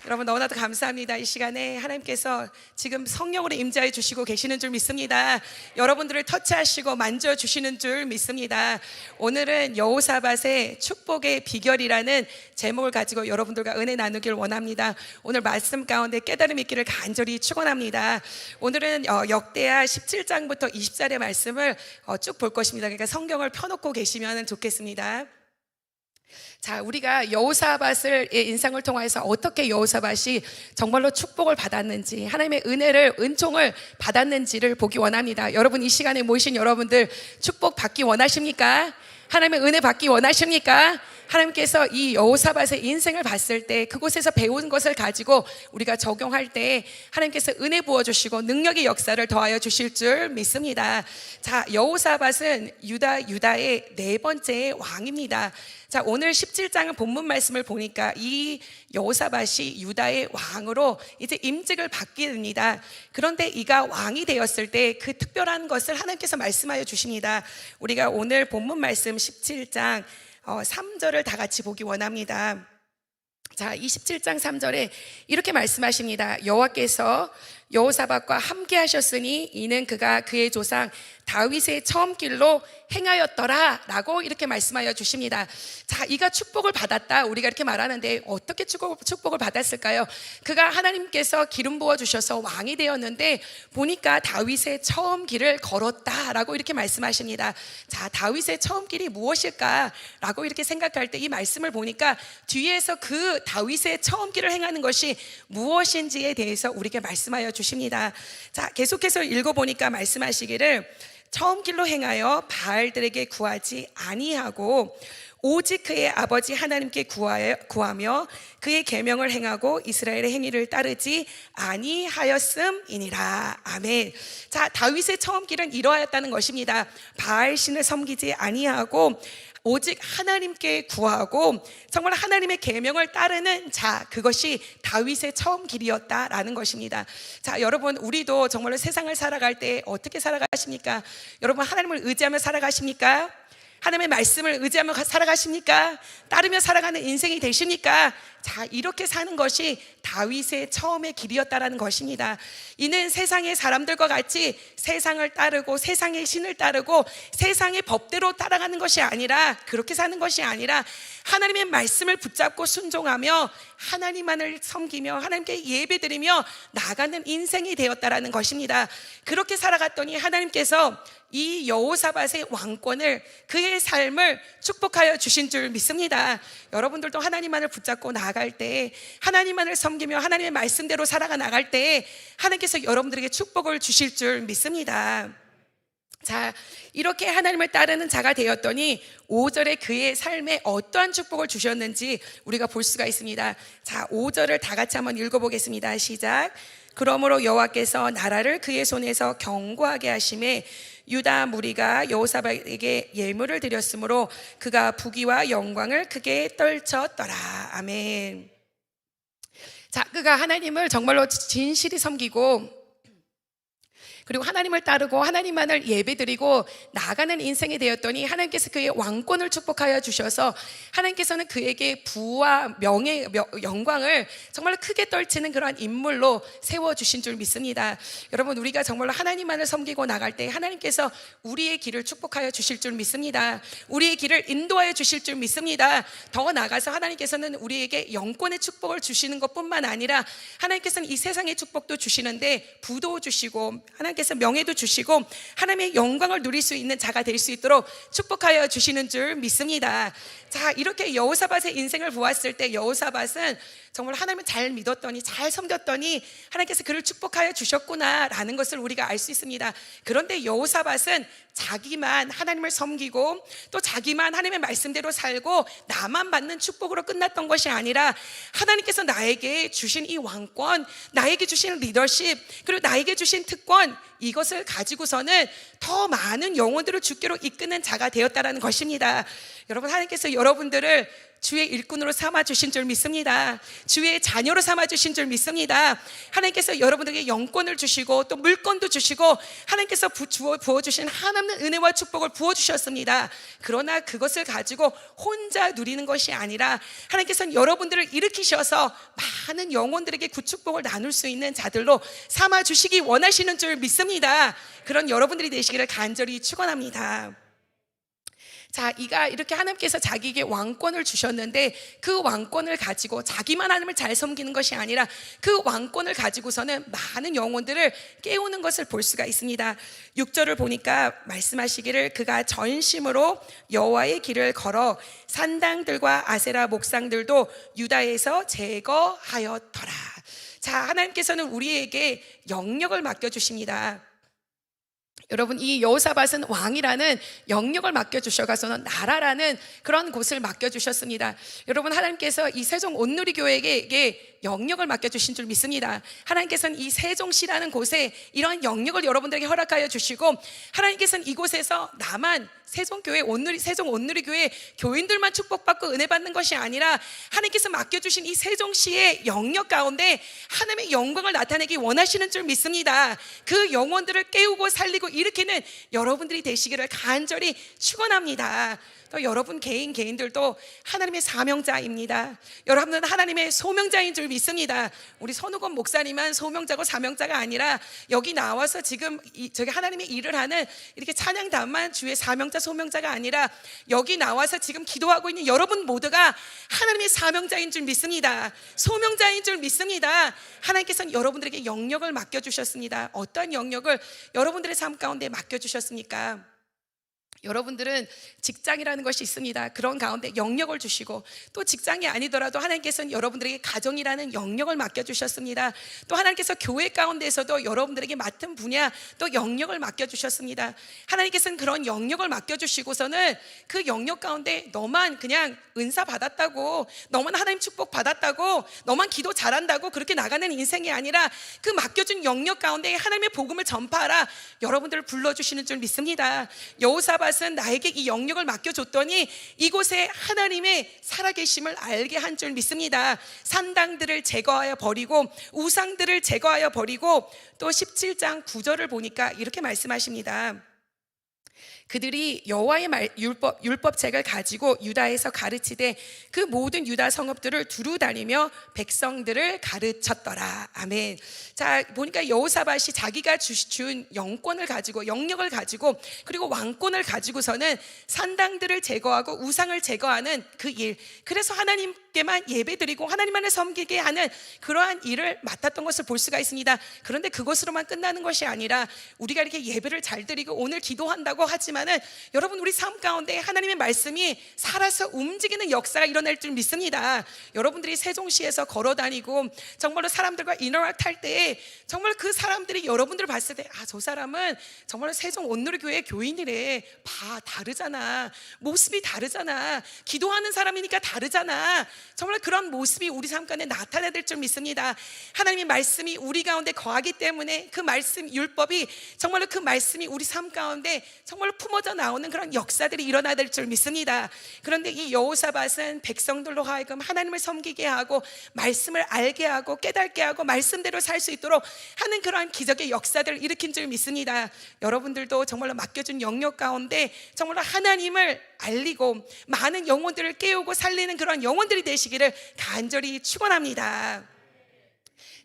여러분 너무나도 감사합니다. 이 시간에 하나님께서 지금 성령으로 임재해 주시고 계시는 줄 믿습니다. 여러분들을 터치하시고 만져주시는 줄 믿습니다. 오늘은 여호사밧의 축복의 비결이라는 제목을 가지고 여러분들과 은혜 나누길 원합니다. 오늘 말씀 가운데 깨달음이 있기를 간절히 축원합니다. 오늘은 역대하 17장부터 20절의 말씀을 쭉 볼 것입니다. 그러니까 성경을 펴놓고 계시면 좋겠습니다. 자, 우리가 여호사밧의 인상을 통해서 어떻게 여호사밧이 정말로 축복을 받았는지, 하나님의 은총을 받았는지를 보기 원합니다. 여러분, 이 시간에 모이신 여러분들 축복 받기 원하십니까? 하나님의 은혜 받기 원하십니까? 하나님께서 이 여호사밧의 인생을 봤을 때 그곳에서 배운 것을 가지고 우리가 적용할 때 하나님께서 은혜 부어주시고 능력의 역사를 더하여 주실 줄 믿습니다. 자, 여호사밧은 유다의 네 번째 왕입니다. 자, 오늘 17장의 본문 말씀을 보니까 이 여호사밧이 유다의 왕으로 이제 임직을 받게 됩니다. 그런데 이가 왕이 되었을 때 그 특별한 것을 하나님께서 말씀하여 주십니다. 우리가 오늘 본문 말씀 17장 3절을 다 같이 보기 원합니다. 자, 27장 3절에 이렇게 말씀하십니다. 여호와께서 여호사밧과 함께 하셨으니 이는 그가 그의 조상 다윗의 처음 길로 행하였더라 라고 이렇게 말씀하여 주십니다. 자, 이가 축복을 받았다 우리가 이렇게 말하는데 어떻게 축복을 받았을까요? 그가 하나님께서 기름 부어주셔서 왕이 되었는데 보니까 다윗의 처음 길을 걸었다 라고 이렇게 말씀하십니다. 자, 다윗의 처음 길이 무엇일까 라고 이렇게 생각할 때 이 말씀을 보니까 뒤에서 그 다윗의 처음 길을 행하는 것이 무엇인지에 대해서 우리에게 말씀하여 주십니다. 자, 계속해서 읽어보니까 말씀하시기를 처음 길로 행하여 바알들에게 구하지 아니하고 오직 그의 아버지 하나님께 구하며 그의 계명을 행하고 이스라엘의 행위를 따르지 아니하였음이니라. 아멘. 자, 다윗의 처음 길은 이러하였다는 것입니다. 바알 신을 섬기지 아니하고 오직 하나님께 구하고 정말 하나님의 계명을 따르는 자, 그것이 다윗의 처음 길이었다라는 것입니다. 자, 여러분, 우리도 정말로 세상을 살아갈 때 어떻게 살아가십니까? 여러분, 하나님을 의지하며 살아가십니까? 하나님의 말씀을 의지하며 살아가십니까? 따르며 살아가는 인생이 되십니까? 자, 이렇게 사는 것이 다윗의 처음의 길이었다라는 것입니다. 이는 세상의 사람들과 같이 세상을 따르고 세상의 신을 따르고 세상의 법대로 따라가는 것이 아니라, 그렇게 사는 것이 아니라 하나님의 말씀을 붙잡고 순종하며 하나님만을 섬기며 하나님께 예배드리며 나아가는 인생이 되었다라는 것입니다. 그렇게 살아갔더니 하나님께서 이 여호사밧의 왕권을, 그의 삶을 축복하여 주신 줄 믿습니다. 여러분들도 하나님만을 붙잡고 나아갈 때, 하나님만을 섬기며 하나님의 말씀대로 살아가 나갈 때 하나님께서 여러분들에게 축복을 주실 줄 믿습니다. 자, 이렇게 하나님을 따르는 자가 되었더니 5절에 그의 삶에 어떠한 축복을 주셨는지 우리가 볼 수가 있습니다. 자, 5절을 다 같이 한번 읽어보겠습니다. 시작. 그러므로 여호와께서 나라를 그의 손에서 견고하게 하심에 유다 무리가 여호사밧에게 예물을 드렸으므로 그가 부귀와 영광을 크게 떨쳤더라. 아멘. 자, 그가 하나님을 정말로 진실히 섬기고 그리고 하나님을 따르고 하나님만을 예배드리고 나아가는 인생이 되었더니 하나님께서 그의 왕권을 축복하여 주셔서 하나님께서는 그에게 부와 명예, 영광을 정말 크게 떨치는 그러한 인물로 세워주신 줄 믿습니다. 여러분, 우리가 정말로 하나님만을 섬기고 나갈 때 하나님께서 우리의 길을 축복하여 주실 줄 믿습니다. 우리의 길을 인도하여 주실 줄 믿습니다. 더 나아가서 하나님께서는 우리에게 영권의 축복을 주시는 것뿐만 아니라 하나님께서는 이 세상의 축복도 주시는데 부도 주시고 하나님께서 명예도 주시고 하나님의 영광을 누릴 수 있는 자가 될 수 있도록 축복하여 주시는 줄 믿습니다. 자, 이렇게 여호사밧의 인생을 보았을 때 여호사밧은 정말 하나님을 잘 믿었더니 잘 섬겼더니 하나님께서 그를 축복하여 주셨구나라는 것을 우리가 알 수 있습니다. 그런데 여호사밧은 자기만 하나님을 섬기고 또 자기만 하나님의 말씀대로 살고 나만 받는 축복으로 끝났던 것이 아니라 하나님께서 나에게 주신 이 왕권, 나에게 주신 리더십, 그리고 나에게 주신 특권, 이것을 가지고서는 더 많은 영혼들을 주께로 이끄는 자가 되었다라는 것입니다. 여러분, 하나님께서 여러분들을 주의 일꾼으로 삼아주신 줄 믿습니다. 주의 자녀로 삼아주신 줄 믿습니다. 하나님께서 여러분들에게 영권을 주시고 또 물권도 주시고 하나님께서 부어주신 한없는 은혜와 축복을 부어주셨습니다. 그러나 그것을 가지고 혼자 누리는 것이 아니라 하나님께서는 여러분들을 일으키셔서 많은 영혼들에게 그 축복을 나눌 수 있는 자들로 삼아주시기 원하시는 줄 믿습니다. 그런 여러분들이 되시기를 간절히 축원합니다. 자, 이가 이렇게 하나님께서 자기에게 왕권을 주셨는데 그 왕권을 가지고 자기만 하나님을 잘 섬기는 것이 아니라 그 왕권을 가지고서는 많은 영혼들을 깨우는 것을 볼 수가 있습니다. 6절을 보니까 말씀하시기를 그가 전심으로 여호와의 길을 걸어 산당들과 아세라 목상들도 유다에서 제거하였더라. 자, 하나님께서는 우리에게 영역을 맡겨주십니다. 여러분, 이 여호사밧은 왕이라는 영역을 맡겨주셔가서는 나라라는 그런 곳을 맡겨주셨습니다. 여러분, 하나님께서 이 세종 온누리교회에게 영역을 맡겨주신 줄 믿습니다. 하나님께서는 이 세종시라는 곳에 이러한 영역을 여러분들에게 허락하여 주시고 하나님께서는 이곳에서 나만 세종 온누리교회 교인들만 축복받고 은혜 받는 것이 아니라 하나님께서 맡겨주신 이 세종시의 영역 가운데 하나님의 영광을 나타내기 원하시는 줄 믿습니다. 그 영혼들을 깨우고 살리고 일으키는 여러분들이 되시기를 간절히 축원합니다. 또 여러분 개인들도 하나님의 사명자입니다. 여러분은 하나님의 소명자인 줄 믿습니다. 우리 선우건 목사님은 소명자고 사명자가 아니라 여기 나와서 지금 저기 하나님의 일을 하는 이렇게 찬양단만 주의 사명자 소명자가 아니라 여기 나와서 지금 기도하고 있는 여러분 모두가 하나님의 사명자인 줄 믿습니다. 소명자인 줄 믿습니다. 하나님께서는 여러분들에게 영역을 맡겨주셨습니다. 어떤 영역을 여러분들의 삶 가운데 맡겨주셨습니까? 여러분들은 직장이라는 것이 있습니다. 그런 가운데 영역을 주시고 또 직장이 아니더라도 하나님께서는 여러분들에게 가정이라는 영역을 맡겨주셨습니다. 또 하나님께서 교회 가운데에서도 여러분들에게 맡은 분야 또 영역을 맡겨주셨습니다. 하나님께서는 그런 영역을 맡겨주시고서는 그 영역 가운데 너만 그냥 은사 받았다고, 너만 하나님 축복 받았다고, 너만 기도 잘한다고 그렇게 나가는 인생이 아니라 그 맡겨준 영역 가운데 하나님의 복음을 전파하라 여러분들을 불러주시는 줄 믿습니다. 여호사밧은 나에게 이 영역을 맡겨줬더니 이곳에 하나님의 살아계심을 알게 한 줄 믿습니다. 산당들을 제거하여 버리고 우상들을 제거하여 버리고 또 17장 9절을 보니까 이렇게 말씀하십니다. 그들이 여호와의 율법책을 가지고 유다에서 가르치되 그 모든 유다 성읍들을 두루 다니며 백성들을 가르쳤더라. 아멘. 자, 보니까 여호사밧이 자기가 준 영권을 가지고 영역을 가지고 그리고 왕권을 가지고서는 산당들을 제거하고 우상을 제거하는 그 일, 그래서 하나님께만 예배드리고 하나님만을 섬기게 하는 그러한 일을 맡았던 것을 볼 수가 있습니다. 그런데 그것으로만 끝나는 것이 아니라 우리가 이렇게 예배를 잘 드리고 오늘 기도한다고 하지만 여러분 우리 삶 가운데 하나님의 말씀이 살아서 움직이는 역사가 일어날 줄 믿습니다. 여러분들이 세종시에서 걸어다니고 정말로 사람들과 인터랙트 할 때에 정말 그 사람들이 여러분들을 봤을 때 아, 저 사람은 정말 세종 온누리교회 교인이래. 봐, 다르잖아. 모습이 다르잖아. 기도하는 사람이니까 다르잖아. 정말 그런 모습이 우리 삶 가운데 나타나야 될 줄 믿습니다. 하나님의 말씀이 우리 가운데 거하기 때문에 그 말씀 율법이 정말로 그 말씀이 우리 삶 가운데 정말로 품어져 나오는 그런 역사들이 일어나야 될 줄 믿습니다. 그런데 이 여호사밧은 백성들로 하여금 하나님을 섬기게 하고 말씀을 알게 하고 깨닫게 하고 말씀대로 살 수 있도록 하는 그러한 기적의 역사들을 일으킨 줄 믿습니다. 여러분들도 정말로 맡겨준 영역 가운데 정말로 하나님을 알리고 많은 영혼들을 깨우고 살리는 그런 영혼들이 되시기를 간절히 축원합니다.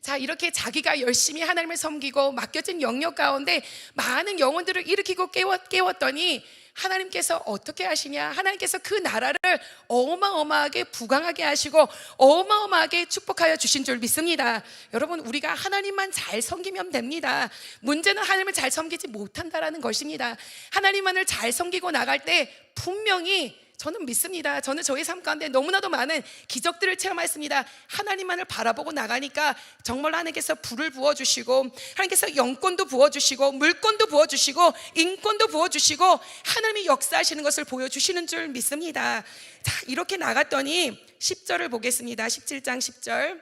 자, 이렇게 자기가 열심히 하나님을 섬기고 맡겨진 영역 가운데 많은 영혼들을 일으키고 깨웠더니 하나님께서 어떻게 하시냐? 하나님께서 그 나라를 어마어마하게 부강하게 하시고 어마어마하게 축복하여 주신 줄 믿습니다. 여러분, 우리가 하나님만 잘 섬기면 됩니다. 문제는 하나님을 잘 섬기지 못한다라는 것입니다. 하나님만을 잘 섬기고 나갈 때 분명히 저는 믿습니다. 저는 저희 삶 가운데 너무나도 많은 기적들을 체험했습니다. 하나님만을 바라보고 나가니까 정말 하나님께서 불을 부어주시고 하나님께서 영권도 부어주시고 물권도 부어주시고 인권도 부어주시고 하나님이 역사하시는 것을 보여주시는 줄 믿습니다. 자, 이렇게 나갔더니 10절을 보겠습니다. 17장 10절.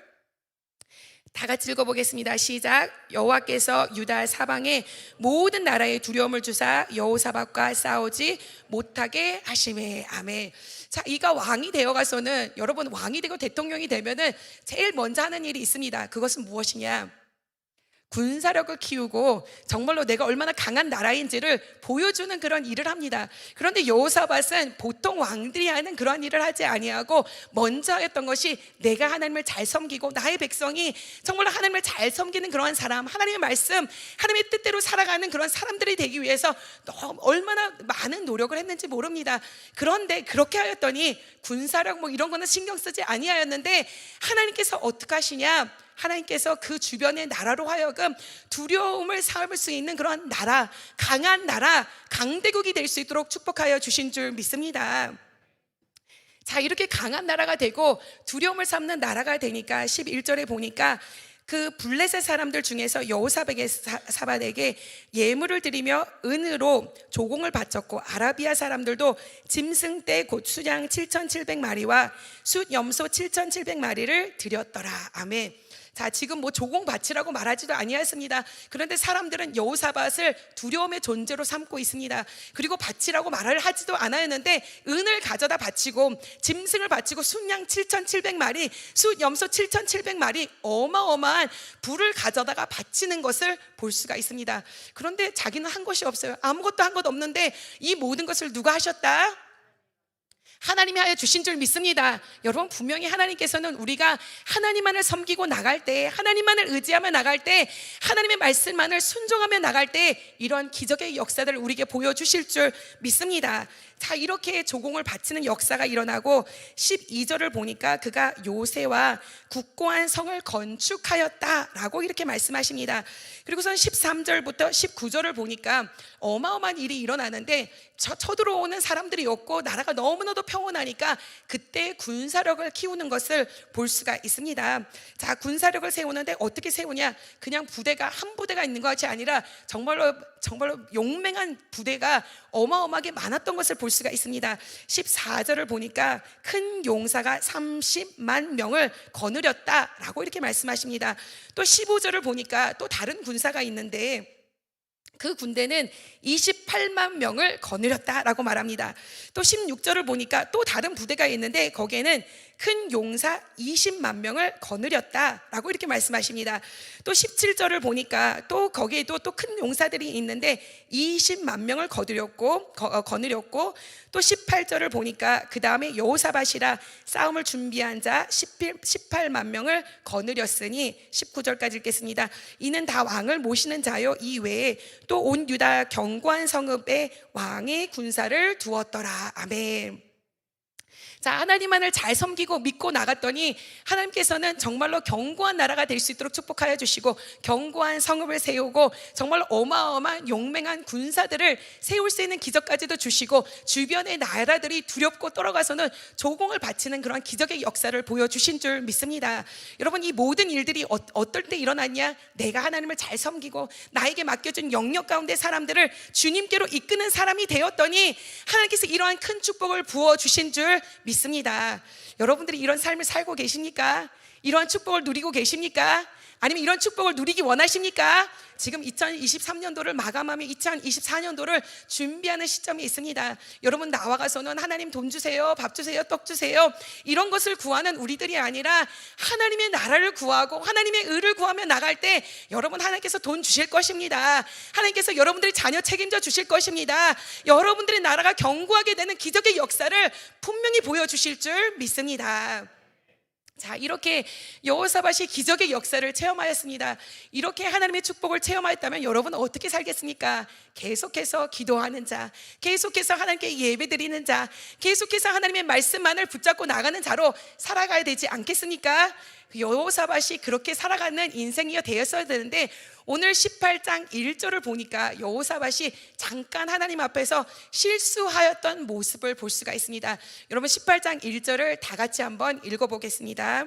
다 같이 읽어보겠습니다. 시작. 여호와께서 유다 사방에 모든 나라의 두려움을 주사 여호사밧과 싸우지 못하게 하심에. 아멘. 자, 이가 왕이 되어가서는, 여러분 왕이 되고 대통령이 되면은 제일 먼저 하는 일이 있습니다. 그것은 무엇이냐? 군사력을 키우고 정말로 내가 얼마나 강한 나라인지를 보여주는 그런 일을 합니다. 그런데 여호사밧은 보통 왕들이 하는 그런 일을 하지 아니하고 먼저 했던 것이, 내가 하나님을 잘 섬기고 나의 백성이 정말로 하나님을 잘 섬기는 그러한 사람, 하나님의 말씀, 하나님의 뜻대로 살아가는 그런 사람들이 되기 위해서 너무 얼마나 많은 노력을 했는지 모릅니다. 그런데 그렇게 하였더니 군사력 뭐 이런 거는 신경 쓰지 아니하였는데, 하나님께서 어떻게 하시냐? 하나님께서 그 주변의 나라로 하여금 두려움을 삼을 수 있는 그런 나라, 강한 나라, 강대국이 될 수 있도록 축복하여 주신 줄 믿습니다. 자, 이렇게 강한 나라가 되고 두려움을 삼는 나라가 되니까 11절에 보니까 그 블레셋 사람들 중에서 여호사밧에게 예물을 드리며 은으로 조공을 바쳤고, 아라비아 사람들도 짐승떼 곧 수양 7,700마리와 숫 염소 7,700마리를 드렸더라. 아멘. 자, 지금 뭐 조공 바치라고 말하지도 아니하였습니다. 그런데 사람들은 여호사밧을 두려움의 존재로 삼고 있습니다. 그리고 바치라고 말을 하지도 않았는데 은을 가져다 바치고, 짐승을 바치고, 순양 7,700마리, 숫 염소 7,700마리, 어마어마한 불을 가져다가 바치는 것을 볼 수가 있습니다. 그런데 자기는 한 것이 없어요. 아무것도 한 것 없는데 이 모든 것을 누가 하셨다? 하나님이 하여 주신 줄 믿습니다. 여러분, 분명히 하나님께서는 우리가 하나님만을 섬기고 나갈 때, 하나님만을 의지하며 나갈 때, 하나님의 말씀만을 순종하며 나갈 때 이런 기적의 역사들을 우리에게 보여주실 줄 믿습니다. 자, 이렇게 조공을 바치는 역사가 일어나고 12절을 보니까 그가 요새와 굳고한 성을 건축하였다라고 이렇게 말씀하십니다. 그리고선 13절부터 19절을 보니까 어마어마한 일이 일어나는데, 쳐들어오는 사람들이 없고 나라가 너무나도 평온하니까 그때 군사력을 키우는 것을 볼 수가 있습니다. 자, 군사력을 세우는데 어떻게 세우냐? 그냥 부대가 한 부대가 있는 것이 아니라 정말로 용맹한 부대가 어마어마하게 많았던 것을 볼 수가 있습니다. 14절을 보니까 큰 용사가 30만 명을 거느렸다라고 이렇게 말씀하십니다. 또 15절을 보니까 또 다른 군사가 있는데 그 군대는 28만 명을 거느렸다라고 말합니다. 또 16절을 보니까 또 다른 부대가 있는데 거기에는 큰 용사 20만 명을 거느렸다라고 이렇게 말씀하십니다. 또 17절을 보니까 또 거기에도 또 큰 용사들이 있는데 20만 명을 거느렸고 또 18절을 보니까 그 다음에 여호사밧이라 싸움을 준비한 자 18만 명을 거느렸으니, 19절까지 읽겠습니다. 이는 다 왕을 모시는 자요, 이 외에 또 온 유다 견고한 성읍에 왕의 군사를 두었더라. 아멘. 자, 하나님만을 잘 섬기고 믿고 나갔더니 하나님께서는 정말로 견고한 나라가 될 수 있도록 축복하여 주시고, 견고한 성읍을 세우고 정말로 어마어마한 용맹한 군사들을 세울 수 있는 기적까지도 주시고, 주변의 나라들이 두렵고 떨어가서는 조공을 바치는 그런 기적의 역사를 보여주신 줄 믿습니다. 여러분, 이 모든 일들이 어떨 때 일어났냐? 내가 하나님을 잘 섬기고 나에게 맡겨준 영역 가운데 사람들을 주님께로 이끄는 사람이 되었더니 하나님께서 이러한 큰 축복을 부어주신 줄 믿습니다. 여러분들이 이런 삶을 살고 계십니까? 이러한 축복을 누리고 계십니까? 아니면 이런 축복을 누리기 원하십니까? 지금 2023년도를 마감하며 2024년도를 준비하는 시점이 있습니다. 여러분, 나와가서는 하나님 돈 주세요, 밥 주세요, 떡 주세요, 이런 것을 구하는 우리들이 아니라 하나님의 나라를 구하고 하나님의 의를 구하며 나갈 때 여러분, 하나님께서 돈 주실 것입니다. 하나님께서 여러분들의 자녀 책임져 주실 것입니다. 여러분들의 나라가 견고하게 되는 기적의 역사를 분명히 보여주실 줄 믿습니다. 자, 이렇게 여호사밧이 기적의 역사를 체험하였습니다. 이렇게 하나님의 축복을 체험하였다면 여러분은 어떻게 살겠습니까? 계속해서 기도하는 자, 계속해서 하나님께 예배드리는 자, 계속해서 하나님의 말씀만을 붙잡고 나가는 자로 살아가야 되지 않겠습니까? 여호사밧이 그렇게 살아가는 인생이 되었어야 되는데, 오늘 18장 1절을 보니까 여호사밧이 잠깐 하나님 앞에서 실수하였던 모습을 볼 수가 있습니다. 여러분, 18장 1절을 다 같이 한번 읽어보겠습니다.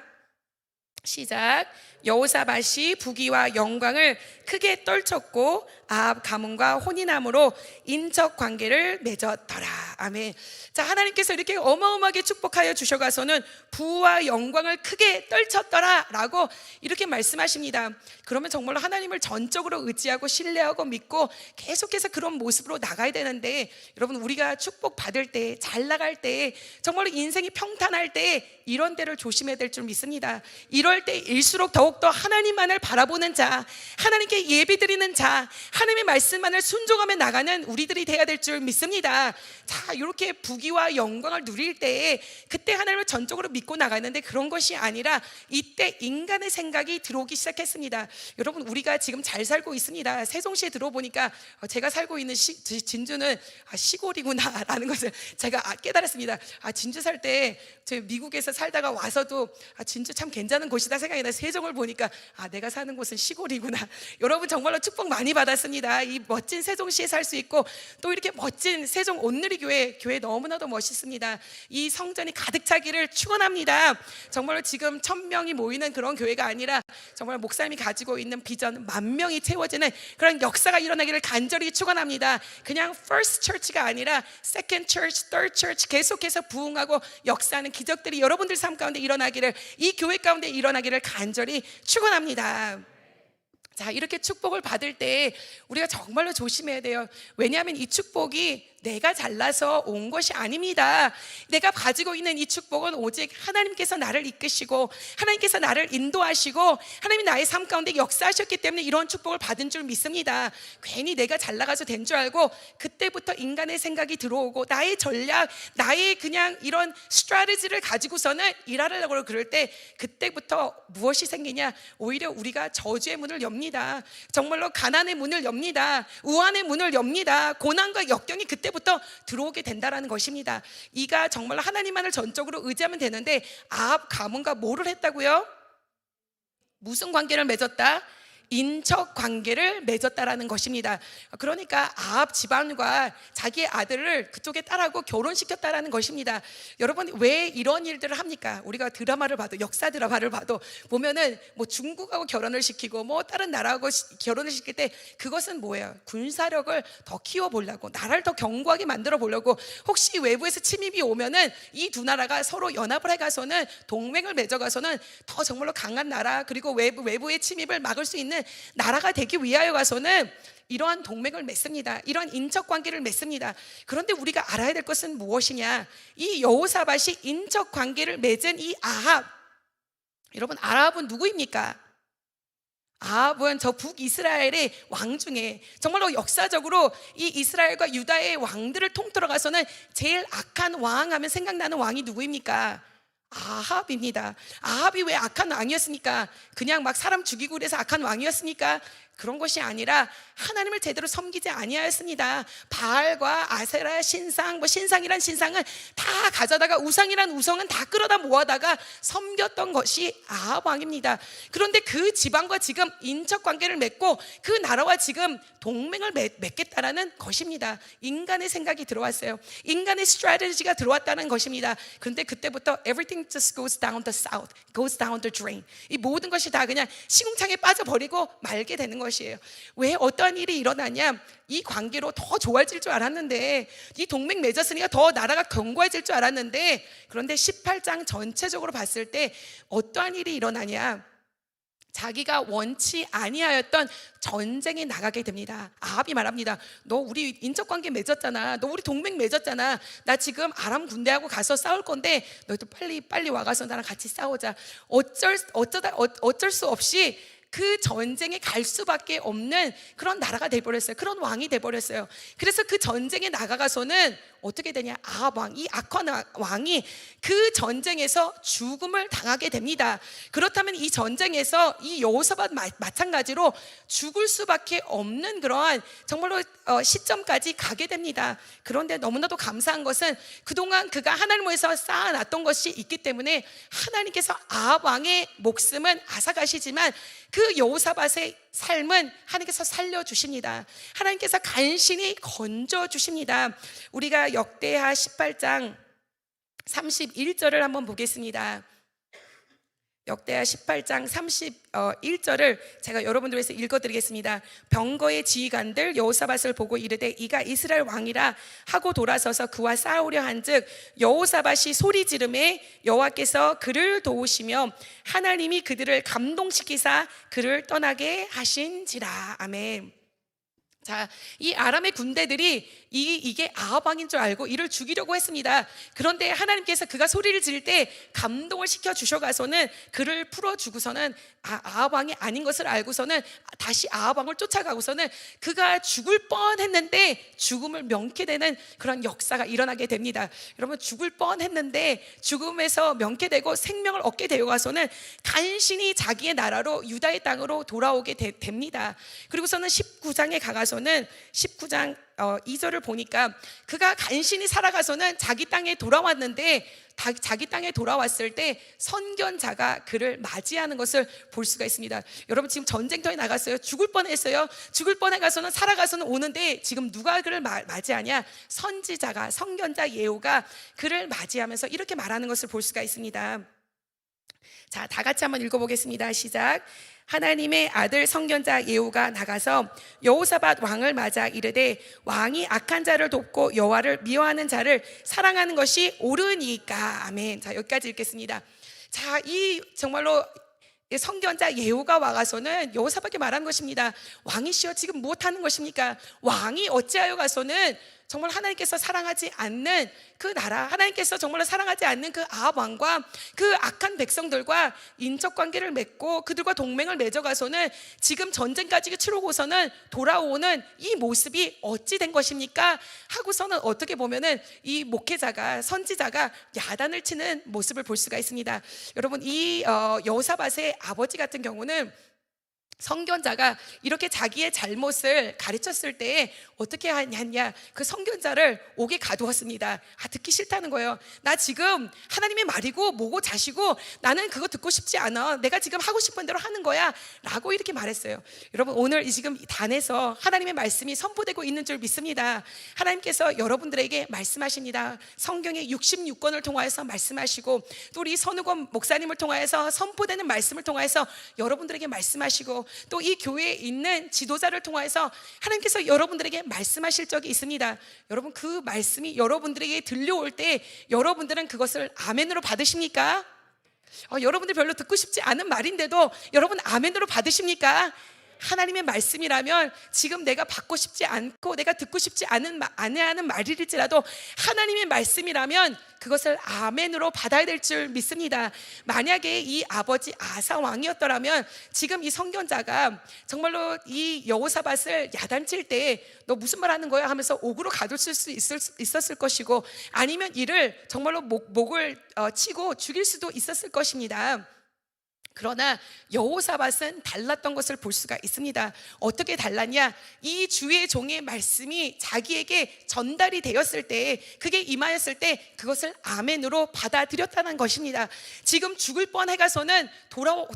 시작. 여호사밧이 부귀와 영광을 크게 떨쳤고 아합 가문과 혼인함으로 인척 관계를 맺었더라. 아멘. 자, 하나님께서 이렇게 어마어마하게 축복하여 주셔가서는 부와 영광을 크게 떨쳤더라라고 이렇게 말씀하십니다. 그러면 정말로 하나님을 전적으로 의지하고 신뢰하고 믿고 계속해서 그런 모습으로 나가야 되는데, 여러분, 우리가 축복 받을 때, 잘 나갈 때, 정말로 인생이 평탄할 때 이런 때를 조심해야 될 줄 믿습니다. 이럴 때일수록 더욱더 하나님만을 바라보는 자, 하나님께 예비드리는 자, 하나님의 말씀만을 순종하며 나가는 우리들이 돼야 될 줄 믿습니다. 자, 이렇게 부귀와 영광을 누릴 때에 그때 하나님을 전적으로 믿고 나가는데, 그런 것이 아니라 이때 인간의 생각이 들어오기 시작했습니다. 여러분, 우리가 지금 잘 살고 있습니다. 세종시에 들어보니까 제가 살고 있는 진주는 시골이구나 라는 것을 제가 깨달았습니다. 진주 살 때 미국에서 살다가 와서도 진주 참 괜찮은 곳이다 생각이 나요. 세종을 보니까 내가 사는 곳은 시골이구나. 여러분, 정말로 축복 많이 받았습니다. 이 멋진 세종시에 살 수 있고, 또 이렇게 멋진 세종 온누리 교회 너무나도 멋있습니다. 이 성전이 가득 차기를 축원합니다. 정말로 지금 1000명이 모이는 그런 교회가 아니라 정말 목사님이 가지고 있는 비전 10,000명이 채워지는 그런 역사가 일어나기를 간절히 축원합니다. 그냥 first church가 아니라 second church, third church, 계속해서 부흥하고 역사하는 기적들이 여러분들 삶 가운데 일어나기를, 이 교회 가운데 일어나기를 간절히 축원합니다. 자, 이렇게 축복을 받을 때 우리가 정말로 조심해야 돼요. 왜냐하면 이 축복이 내가 잘나서 온 것이 아닙니다. 내가 가지고 있는 이 축복은 오직 하나님께서 나를 이끄시고 하나님께서 나를 인도하시고 하나님이 나의 삶 가운데 역사하셨기 때문에 이런 축복을 받은 줄 믿습니다. 괜히 내가 잘나가서 된 줄 알고 그때부터 인간의 생각이 들어오고 나의 전략, 나의 그냥 이런 스트래티지를 가지고서는 일하려고 그럴 때, 그때부터 무엇이 생기냐? 오히려 우리가 저주의 문을 엽니다. 정말로 가난의 문을 엽니다. 우환의 문을 엽니다. 고난과 역경이 그때부터 들어오게 된다라는 것입니다. 이가 정말로 하나님만을 전적으로 의지하면 되는데, 아합 가문과 뭐를 했다고요? 무슨 관계를 맺었다? 인척 관계를 맺었다라는 것입니다. 그러니까 아합 집안과 자기의 아들을 그쪽에 딸하고 결혼시켰다라는 것입니다. 여러분, 왜 이런 일들을 합니까? 우리가 드라마를 봐도, 역사 드라마를 봐도 보면은 뭐 중국하고 결혼을 시키고 뭐 다른 나라하고 결혼을 시킬 때 그것은 뭐예요? 군사력을 더 키워보려고, 나라를 더 견고하게 만들어 보려고, 혹시 외부에서 침입이 오면은 이 두 나라가 서로 연합을 해가서는 동맹을 맺어가서는 더 정말로 강한 나라, 그리고 외부의 침입을 막을 수 있는 나라가 되기 위하여 가서는 이러한 동맹을 맺습니다. 이러한 인척 관계를 맺습니다. 그런데 우리가 알아야 될 것은 무엇이냐? 이 여호사밧이 인척 관계를 맺은 이 아합, 여러분, 아합은 누구입니까? 아합은 저 북이스라엘의 왕 중에 정말로 역사적으로 이 이스라엘과 유다의 왕들을 통틀어 가서는 제일 악한 왕 하면 생각나는 왕이 누구입니까? 아합입니다. 아합이 왜 악한 왕이었습니까? 그냥 막 사람 죽이고 그래서 악한 왕이었습니까? 그런 것이 아니라 하나님을 제대로 섬기지 아니하였습니다. 바알과 아세라 신상, 뭐 신상이란 신상은 다 가져다가 우상이란 우상은 다 끌어다 모아다가 섬겼던 것이 아합 왕입니다. 그런데 그 지방과 지금 인척 관계를 맺고 그 나라와 지금 동맹을 맺겠다라는 것입니다. 인간의 생각이 들어왔어요. 인간의 스트래티지가 들어왔다는 것입니다. 그런데 그때부터 everything just goes down the south, goes down the drain. 이 모든 것이 다 그냥 시궁창에 빠져버리고 말게 되는 것이에요. 왜 어떠한 일이 일어나냐? 이 관계로 더 좋아질 줄 알았는데, 이 동맹 맺었으니까 더 나라가 견고해질 줄 알았는데, 그런데 18장 전체적으로 봤을 때 어떠한 일이 일어나냐? 자기가 원치 아니하였던 전쟁에 나가게 됩니다. 아합이 말합니다. 너 우리 인척관계 맺었잖아. 너 우리 동맹 맺었잖아. 나 지금 아람 군대하고 가서 싸울 건데 너희도 빨리 와가서 나랑 같이 싸우자. 어쩔 수 없이 그 전쟁에 갈 수밖에 없는 그런 나라가 돼버렸어요. 그런 왕이 돼버렸어요. 그래서 그 전쟁에 나가가서는 어떻게 되냐? 아합 왕, 이 악한 왕이 그 전쟁에서 죽음을 당하게 됩니다. 그렇다면 이 전쟁에서 이 여호사밧 마찬가지로 죽을 수밖에 없는 그러한 정말로 시점까지 가게 됩니다. 그런데 너무나도 감사한 것은 그동안 그가 하나님을 위해서 쌓아놨던 것이 있기 때문에 하나님께서 아합 왕의 목숨은 앗아가시지만 그 여호사밧의 삶은 하나님께서 살려주십니다. 하나님께서 간신히 건져주십니다. 우리가 역대하 18장 31절을 한번 보겠습니다. 역대하 18장 31절을 제가 여러분들 위해서 읽어드리겠습니다. 병거의 지휘관들 여호사밧을 보고 이르되 이가 이스라엘 왕이라 하고 돌아서서 그와 싸우려 한즉 여호사밧이 소리 지르매 여호와께서 그를 도우시며 하나님이 그들을 감동시키사 그를 떠나게 하신지라. 아멘. 자, 이 아람의 군대들이 이게 아합 왕인 줄 알고 이를 죽이려고 했습니다. 그런데 하나님께서 그가 소리를 지를 때 감동을 시켜 주셔가서는 그를 풀어주고서는 아합 왕이 아닌 것을 알고서는 다시 아합 왕을 쫓아가고서는 그가 죽을 뻔했는데 죽음을 명케 되는 그런 역사가 일어나게 됩니다. 여러분, 죽을 뻔했는데 죽음에서 명케 되고 생명을 얻게 되어 가서는 간신히 자기의 나라로 유다의 땅으로 돌아오게 됩니다. 그리고서는 19장에 가가서는 19장 2절을 보니까 그가 간신히 살아가서는 자기 땅에 돌아왔는데 자기 땅에 돌아왔을 때 선견자가 그를 맞이하는 것을 볼 수가 있습니다. 여러분, 지금 전쟁터에 나갔어요. 죽을 뻔했어요. 죽을 뻔해 가서는 살아가서는 오는데 지금 누가 그를 맞이하냐? 선지자가, 선견자 예후가 그를 맞이하면서 이렇게 말하는 것을 볼 수가 있습니다. 자, 다 같이 한번 읽어보겠습니다. 시작. 하나님의 아들 선견자 예후가 나가서 여호사밧 왕을 맞아 이르되 왕이 악한 자를 돕고 여호와를 미워하는 자를 사랑하는 것이 옳으니까. 아멘. 자, 여기까지 읽겠습니다. 자, 이 정말로 선견자 예후가 와가서는 여호사밧에게 말한 것입니다. 왕이시여, 지금 무엇하는 것입니까? 왕이 어찌하여 가서는 정말 하나님께서 사랑하지 않는 그 나라, 하나님께서 정말로 사랑하지 않는 그 아합 왕과 그 악한 백성들과 인적 관계를 맺고 그들과 동맹을 맺어가서는 지금 전쟁까지 치르고서는 돌아오는 이 모습이 어찌 된 것입니까? 하고서는 어떻게 보면은 이 목회자가, 선지자가 야단을 치는 모습을 볼 수가 있습니다. 여러분, 이 여호사밧의 아버지 같은 경우는 선견자가 이렇게 자기의 잘못을 가르쳤을 때 어떻게 하냐, 그 선견자를 옥에 가두었습니다. 듣기 싫다는 거예요. 나 지금 하나님의 말이고 뭐고 자시고 나는 그거 듣고 싶지 않아. 내가 지금 하고 싶은 대로 하는 거야 라고 이렇게 말했어요. 여러분, 오늘 지금 단에서 하나님의 말씀이 선포되고 있는 줄 믿습니다. 하나님께서 여러분들에게 말씀하십니다. 성경의 66권을 통하여서 말씀하시고 또 우리 선우권 목사님을 통하여서 선포되는 말씀을 통하여서 여러분들에게 말씀하시고 또 이 교회에 있는 지도자를 통해서 하나님께서 여러분들에게 말씀하실 적이 있습니다. 여러분, 그 말씀이 여러분들에게 들려올 때 여러분들은 그것을 아멘으로 받으십니까? 여러분들 별로 듣고 싶지 않은 말인데도 여러분 아멘으로 받으십니까? 하나님의 말씀이라면 지금 내가 받고 싶지 않고 내가 듣고 싶지 않은 하는 말일지라도 하나님의 말씀이라면 그것을 아멘으로 받아야 될 줄 믿습니다. 만약에 이 아버지 아사 왕이었더라면 지금 이 선견자가 정말로 이 여호사밧을 야단칠 때 너 무슨 말 하는 거야 하면서 옥으로 가둘 수 있었을 것이고 아니면 이를 정말로 목을 치고 죽일 수도 있었을 것입니다. 그러나 여호사밧은 달랐던 것을 볼 수가 있습니다. 어떻게 달랐냐? 이 주의 종의 말씀이 자기에게 전달이 되었을 때, 그게 임하였을 때 그것을 아멘으로 받아들였다는 것입니다. 지금 죽을 뻔해 가서는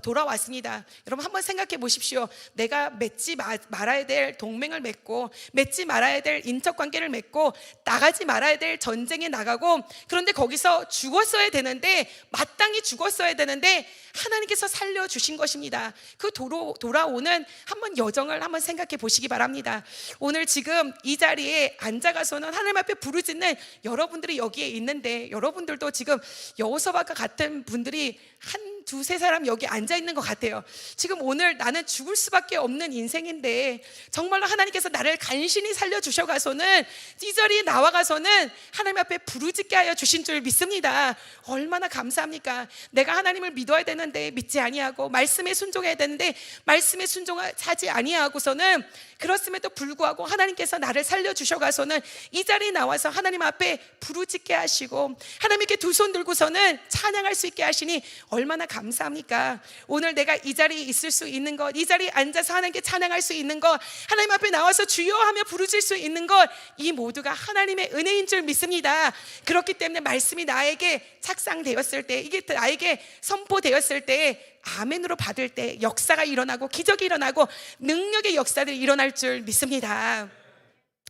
돌아왔습니다. 여러분, 한번 생각해 보십시오. 내가 맺지 말아야 될 동맹을 맺고 맺지 말아야 될 인척관계를 맺고 나가지 말아야 될 전쟁에 나가고, 그런데 거기서 죽었어야 되는데, 마땅히 죽었어야 되는데 하나님께서 살려주신 것입니다. 그 돌아오는 한번 여정을 한번 생각해 보시기 바랍니다. 오늘 지금 이 자리에 앉아가서는 하나님 앞에 부르짖는 여러분들이 여기에 있는데, 여러분들도 지금 여호사밧과 같은 분들이 한 두세 사람 여기 앉아 있는 것 같아요. 지금 오늘 나는 죽을 수밖에 없는 인생인데 정말로 하나님께서 나를 간신히 살려주셔가서는 이 자리에 나와가서는 하나님 앞에 부르짖게 하여 주신 줄 믿습니다. 얼마나 감사합니까? 내가 하나님을 믿어야 되는데 믿지 아니하고 말씀에 순종해야 되는데 말씀에 순종하지 아니하고서는, 그렇음에도 불구하고 하나님께서 나를 살려주셔가서는 이 자리에 나와서 하나님 앞에 부르짖게 하시고 하나님께 두 손 들고서는 찬양할 수 있게 하시니 얼마나 감사합니까? 오늘 내가 이 자리에 있을 수 있는 것, 이 자리에 앉아서 하나님께 찬양할 수 있는 것, 하나님 앞에 나와서 주여 하며 부르짖을 수 있는 것, 이 모두가 하나님의 은혜인 줄 믿습니다. 그렇기 때문에 말씀이 나에게 착상되었을 때, 이게 나에게 선포되었을 때 아멘으로 받을 때 역사가 일어나고 기적이 일어나고 능력의 역사들이 일어날 줄 믿습니다.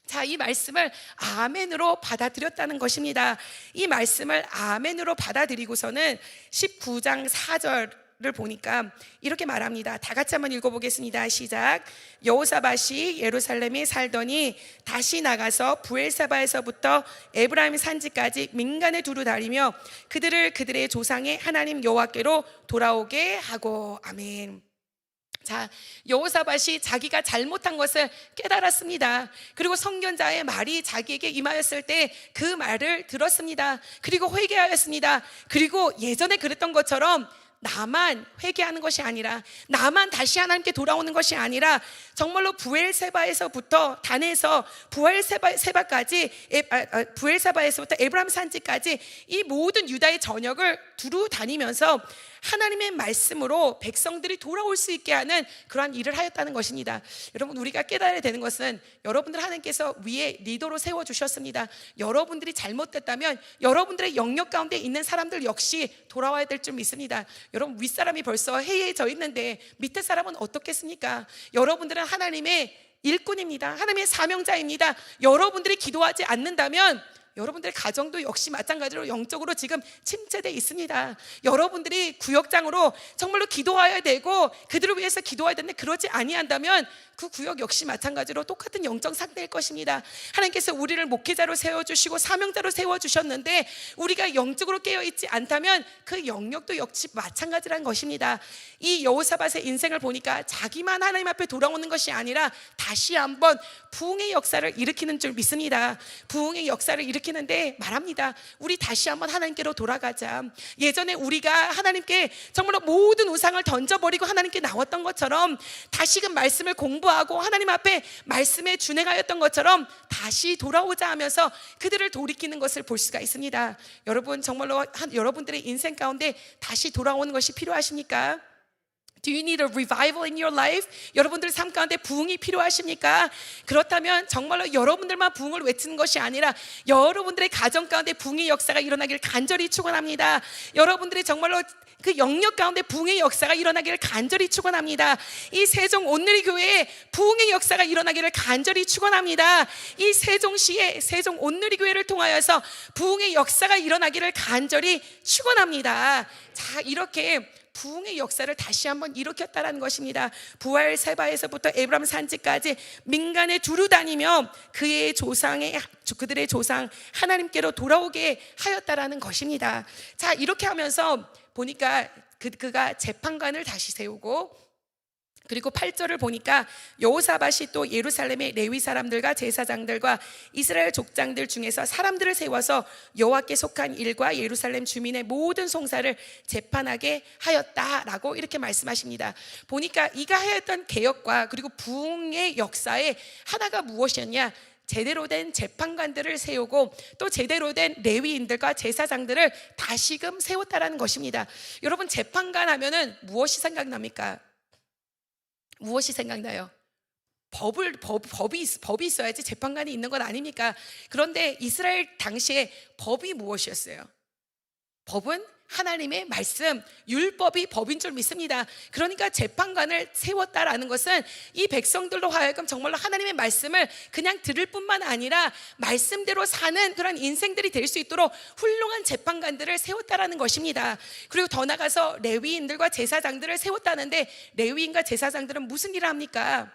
자, 이 말씀을 아멘으로 받아들였다는 것입니다. 이 말씀을 아멘으로 받아들이고서는 19장 4절 보니까 이렇게 말합니다. 다 같이 한번 읽어보겠습니다. 시작. 여호사밧이 예루살렘에 살더니 다시 나가서 부엘세바에서부터 에브라임 산지까지 민간에 두루 다니며 그들을 그들의 조상의 하나님 여호와께로 돌아오게 하고. 아멘. 자, 여호사밧이 자기가 잘못한 것을 깨달았습니다. 그리고 선견자의 말이 자기에게 임하였을 때 그 말을 들었습니다. 그리고 회개하였습니다. 그리고 예전에 그랬던 것처럼 나만 회개하는 것이 아니라, 나만 다시 하나님께 돌아오는 것이 아니라 정말로 부엘세바에서부터 단에서 부엘세바까지, 부엘세바에서부터 에브라임 산지까지 이 모든 유다의 전역을 두루 다니면서 하나님의 말씀으로 백성들이 돌아올 수 있게 하는 그러한 일을 하였다는 것입니다. 여러분, 우리가 깨달아야 되는 것은 여러분들 하나님께서 위에 리더로 세워주셨습니다. 여러분들이 잘못됐다면 여러분들의 영역 가운데 있는 사람들 역시 돌아와야 될 줄 믿습니다. 여러분, 윗사람이 벌써 해이해져 있는데 밑에 사람은 어떻겠습니까? 여러분들은 하나님의 일꾼입니다. 하나님의 사명자입니다. 여러분들이 기도하지 않는다면 여러분들의 가정도 역시 마찬가지로 영적으로 지금 침체되어 있습니다. 여러분들이 구역장으로 정말로 기도해야 되고 그들을 위해서 기도해야 되는데 그러지 아니한다면 그 구역 역시 마찬가지로 똑같은 영적 상태일 것입니다. 하나님께서 우리를 목회자로 세워주시고 사명자로 세워주셨는데 우리가 영적으로 깨어있지 않다면 그 영역도 역시 마찬가지라는 것입니다. 이 여호사밧의 인생을 보니까 자기만 하나님 앞에 돌아오는 것이 아니라 다시 한번 부흥의 역사를 일으키는 줄 믿습니다. 부흥의 역사를 일으키는데 말합니다. 우리 다시 한번 하나님께로 돌아가자. 예전에 우리가 하나님께 정말로 모든 우상을 던져버리고 하나님께 나왔던 것처럼 다시금 말씀을 공부하고 하나님 앞에 말씀에 준행하였던 것처럼 다시 돌아오자 하면서 그들을 돌이키는 것을 볼 수가 있습니다. 여러분, 정말로 여러분들의 인생 가운데 다시 돌아오는 것이 필요하십니까? Do you need a revival in your life? 여러분들 삶 가운데 부흥이 필요하십니까? 그렇다면 정말로 여러분들만 부흥을 외치는 것이 아니라 여러분들의 가정 가운데 부흥의 역사가 일어나길 간절히 축원합니다. 여러분들이 정말로 그 영역 가운데 부흥의 역사가 일어나기를 간절히 축원합니다. 이 세종 온누리 교회에 부흥의 역사가 일어나기를 간절히 축원합니다. 이 세종시에 세종 온누리 교회를 통하여서 부흥의 역사가 일어나기를 간절히 축원합니다. 자, 이렇게 부흥의 역사를 다시 한번 일으켰다라는 것입니다. 부엘세바에서부터 에브라임 산지까지 민간에 두루 다니며 그들의 조상 하나님께로 돌아오게 하였다라는 것입니다. 자, 이렇게 하면서 보니까 그가 재판관을 다시 세우고, 그리고 8절을 보니까 여호사밧이 또 예루살렘의 레위 사람들과 제사장들과 이스라엘 족장들 중에서 사람들을 세워서 여호와께 속한 일과 예루살렘 주민의 모든 송사를 재판하게 하였다라고 이렇게 말씀하십니다. 보니까 이가 하였던 개혁과 그리고 부흥의 역사의 하나가 무엇이었냐? 제대로 된 재판관들을 세우고 또 제대로 된 레위인들과 제사장들을 다시금 세웠다라는 것입니다. 여러분, 재판관 하면은 무엇이 생각납니까? 무엇이 생각나요? 법이 있어야지 재판관이 있는 것 아닙니까? 그런데 이스라엘 당시에 법이 무엇이었어요? 법은 하나님의 말씀, 율법이 법인 줄 믿습니다. 그러니까 재판관을 세웠다라는 것은 이 백성들로 하여금 정말로 하나님의 말씀을 그냥 들을 뿐만 아니라 말씀대로 사는 그런 인생들이 될 수 있도록 훌륭한 재판관들을 세웠다라는 것입니다. 그리고 더 나가서 레위인들과 제사장들을 세웠다는데 레위인과 제사장들은 무슨 일을 합니까?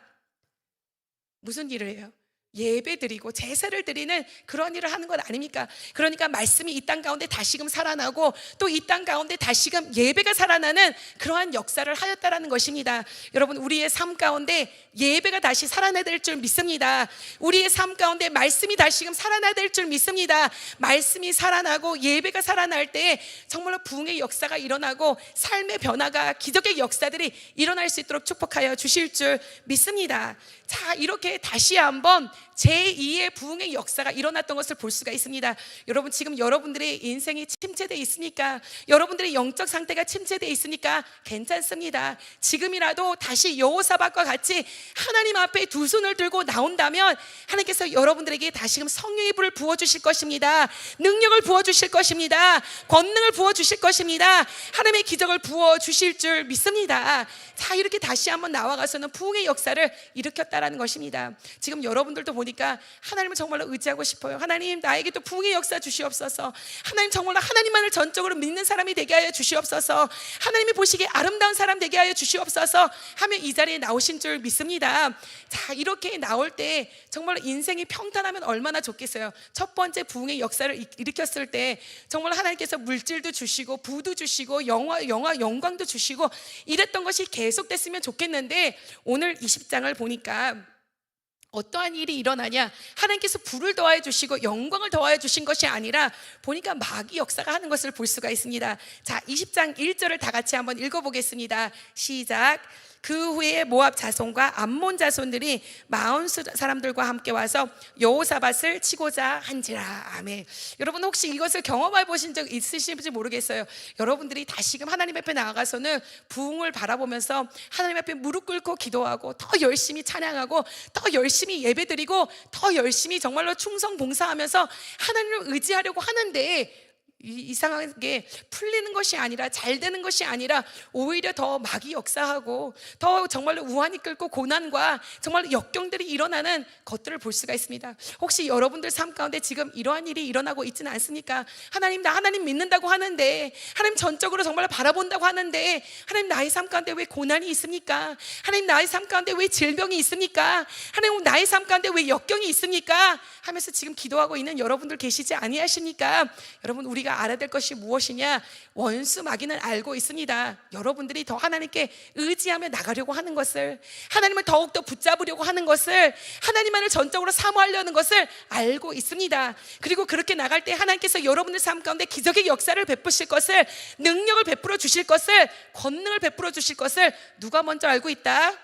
무슨 일을 해요? 예배 드리고 제사를 드리는 그런 일을 하는 것 아닙니까? 그러니까 말씀이 이 땅 가운데 다시금 살아나고 또 이 땅 가운데 다시금 예배가 살아나는 그러한 역사를 하였다라는 것입니다. 여러분, 우리의 삶 가운데 예배가 다시 살아나야 될 줄 믿습니다. 우리의 삶 가운데 말씀이 다시금 살아나야 될 줄 믿습니다. 말씀이 살아나고 예배가 살아날 때 정말로 부흥의 역사가 일어나고 삶의 변화가, 기적의 역사들이 일어날 수 있도록 축복하여 주실 줄 믿습니다. 자, 이렇게 다시 한번 제2의 부흥의 역사가 일어났던 것을 볼 수가 있습니다. 여러분, 지금 여러분들의 인생이 침체되어 있습니까? 여러분들의 영적 상태가 침체되어 있으니까 괜찮습니다. 지금이라도 다시 여호사밧과 같이 하나님 앞에 두 손을 들고 나온다면 하나님께서 여러분들에게 다시금 성령의 불을 부어주실 것입니다. 능력을 부어주실 것입니다. 권능을 부어주실 것입니다. 하나님의 기적을 부어주실 줄 믿습니다. 자, 이렇게 다시 한번 나와가서는 부흥의 역사를 일으켰다라는 것입니다. 지금 여러분들도 보니까 하나님을 정말로 의지하고 싶어요. 하나님, 나에게도 부흥의 역사 주시옵소서. 하나님, 정말로 하나님만을 전적으로 믿는 사람이 되게 하여 주시옵소서. 하나님이 보시기에 아름다운 사람 되게 하여 주시옵소서 하며 이 자리에 나오신 줄 믿습니다. 자, 이렇게 나올 때 정말로 인생이 평탄하면 얼마나 좋겠어요. 첫 번째 부흥의 역사를 일으켰을 때 정말 하나님께서 물질도 주시고 부도 주시고 영광도 주시고 이랬던 것이 계속됐으면 좋겠는데, 오늘 20장을 보니까 어떠한 일이 일어나냐, 하나님께서 불을 더하여 주시고 영광을 더하여 주신 것이 아니라 보니까 마귀 역사가 하는 것을 볼 수가 있습니다. 자, 20장 1절을 다 같이 한번 읽어보겠습니다. 시작. 그 후에 모압 자손과 암몬 자손들이 마온 사람들과 함께 와서 여호사밧을 치고자 한지라. 아멘. 여러분, 혹시 이것을 경험해 보신 적 있으신지 모르겠어요. 여러분들이 다시금 하나님 앞에 나아가서는 부흥을 바라보면서 하나님 앞에 무릎 꿇고 기도하고 더 열심히 찬양하고 더 열심히 예배드리고 더 열심히 정말로 충성 봉사하면서 하나님을 의지하려고 하는데, 이상하게 풀리는 것이 아니라, 잘 되는 것이 아니라 오히려 더 마귀 역사하고 더 정말로 우환이 끓고 고난과 정말 역경들이 일어나는 것들을 볼 수가 있습니다. 혹시 여러분들 삶 가운데 지금 이러한 일이 일어나고 있지는 않습니까? 하나님, 나 하나님 믿는다고 하는데, 하나님 전적으로 정말 바라본다고 하는데, 하나님 나의 삶 가운데 왜 고난이 있습니까? 하나님 나의 삶 가운데 왜 질병이 있습니까? 하나님 나의 삶 가운데 왜 역경이 있습니까? 하면서 지금 기도하고 있는 여러분들 계시지 아니하십니까? 여러분, 우리가 알아야 될 것이 무엇이냐? 원수 마귀는 알고 있습니다. 여러분들이 더 하나님께 의지하며 나가려고 하는 것을, 하나님을 더욱더 붙잡으려고 하는 것을, 하나님만을 전적으로 사모하려는 것을 알고 있습니다. 그리고 그렇게 나갈 때 하나님께서 여러분들 삶 가운데 기적의 역사를 베푸실 것을, 능력을 베풀어 주실 것을, 권능을 베풀어 주실 것을 누가 먼저 알고 있다?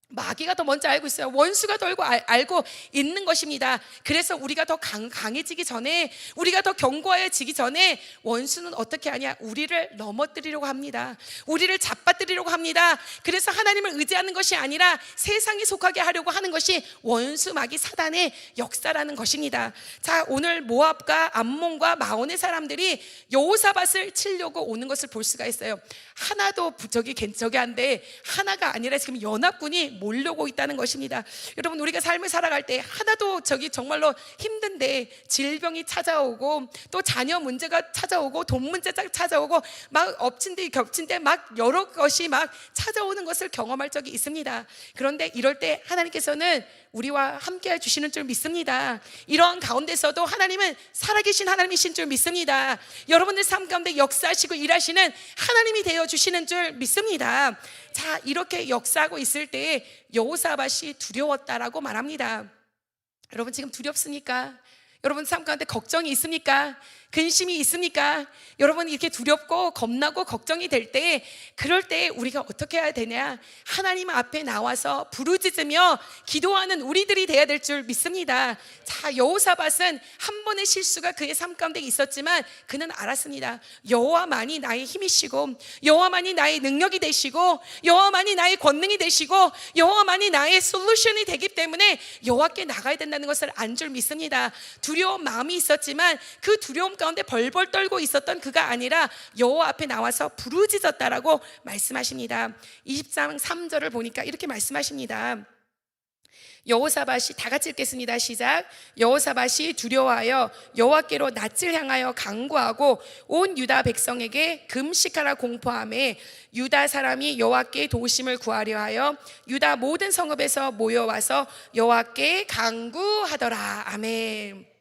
마귀가 더 먼저 알고 있어요. 원수가 더 알고 있는 것입니다. 그래서 우리가 더 강해지기 전에, 우리가 더 견고해지기 전에 원수는 어떻게 하냐? 우리를 넘어뜨리려고 합니다. 우리를 잡아뜨리려고 합니다. 그래서 하나님을 의지하는 것이 아니라 세상에 속하게 하려고 하는 것이 원수 마귀 사단의 역사라는 것입니다. 자, 오늘 모압과 암몬과 마온의 사람들이 여호사밧을 치려고 오는 것을 볼 수가 있어요. 하나도 저기 한데 하나가 아니라 지금 연합군이 몰려오고 있다는 것입니다. 여러분, 우리가 삶을 살아갈 때 하나도 정말로 힘든데 질병이 찾아오고 또 자녀 문제가 찾아오고 돈 문제가 찾아오고 막 엎친 데 겹친 데 막 여러 것이 막 찾아오는 것을 경험할 적이 있습니다. 그런데 이럴 때 하나님께서는 우리와 함께 해주시는 줄 믿습니다. 이러한 가운데서도 하나님은 살아계신 하나님이신 줄 믿습니다. 여러분들 삶 가운데 역사하시고 일하시는 하나님이 되어주시는 줄 믿습니다. 자, 이렇게 역사하고 있을 때 여호사밧이 두려웠다라고 말합니다. 여러분, 지금 두렵습니까? 여러분 삶 가운데 걱정이 있습니까? 근심이 있습니까? 여러분, 이렇게 두렵고 겁나고 걱정이 될 때, 그럴 때 우리가 어떻게 해야 되냐? 하나님 앞에 나와서 부르짖으며 기도하는 우리들이 돼야 될 줄 믿습니다. 자, 여호사밧은 한 번의 실수가 그의 삶 가운데 있었지만 그는 알았습니다. 여호와만이 나의 힘이시고, 여호와만이 나의 능력이 되시고, 여호와만이 나의 권능이 되시고, 여호와만이 나의 솔루션이 되기 때문에 여호와께 나가야 된다는 것을 안 줄 믿습니다. 두려운 마음이 있었지만 그 두려움 가운데 벌벌 떨고 있었던 그가 아니라 여호와 앞에 나와서 부르짖었다라고 말씀하십니다. 23장 3절을 보니까 이렇게 말씀하십니다. 여호사밧이, 다 같이 읽겠습니다. 시작. 여호사밧이 두려워하여 여호와께로 낯을 향하여 간구하고 온 유다 백성에게 금식하라 공포하매 유다 사람이 여호와께 도우심을 구하려 하여 유다 모든 성읍에서 모여와서 여호와께 간구하더라. 아멘.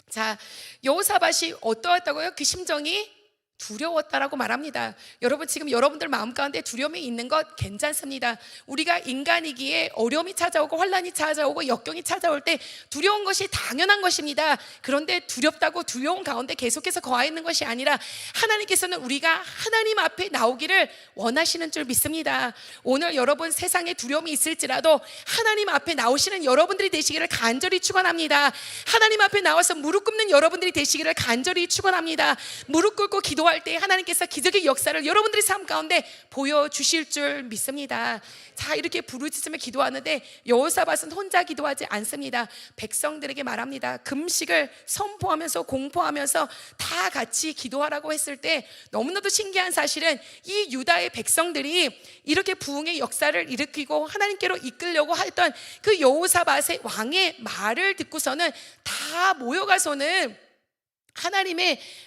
자, 여호사밧이 어떠했다고요? 그 심정이 두려웠다라고 말합니다. 여러분, 지금 여러분들 마음 가운데 두려움이 있는 것 괜찮습니다. 우리가 인간이기에 어려움이 찾아오고 환난이 찾아오고 역경이 찾아올 때 두려운 것이 당연한 것입니다. 그런데 두렵다고 두려움 가운데 계속해서 거하 있는 것이 아니라 하나님께서는 우리가 하나님 앞에 나오기를 원하시는 줄 믿습니다. 오늘 여러분 세상에 두려움이 있을지라도 하나님 앞에 나오시는 여러분들이 되시기를 간절히 축원합니다. 하나님 앞에 나와서 무릎 꿇는 여러분들이 되시기를 간절히 축원합니다. 무릎 꿇고 기도 기도할 때 하나님께서 기적의 역사를 여러분들의 삶 가운데 보여주실 줄 믿습니다. 자, 이렇게 부르짖으며 기도하는데 여호사밧은 혼자 기도하지 않습니다. 백성들에게 말합니다. 금식을 선포하면서 공포하면서 다 같이 기도하라고 했을 때 너무나도 신기한 사실은 이 유다의 백성들이 이렇게 부흥의 역사를 일으키고 하나님께로 이끌려고 했던 그 여호사밧의 왕의 말을 듣고서는 다 모여가서는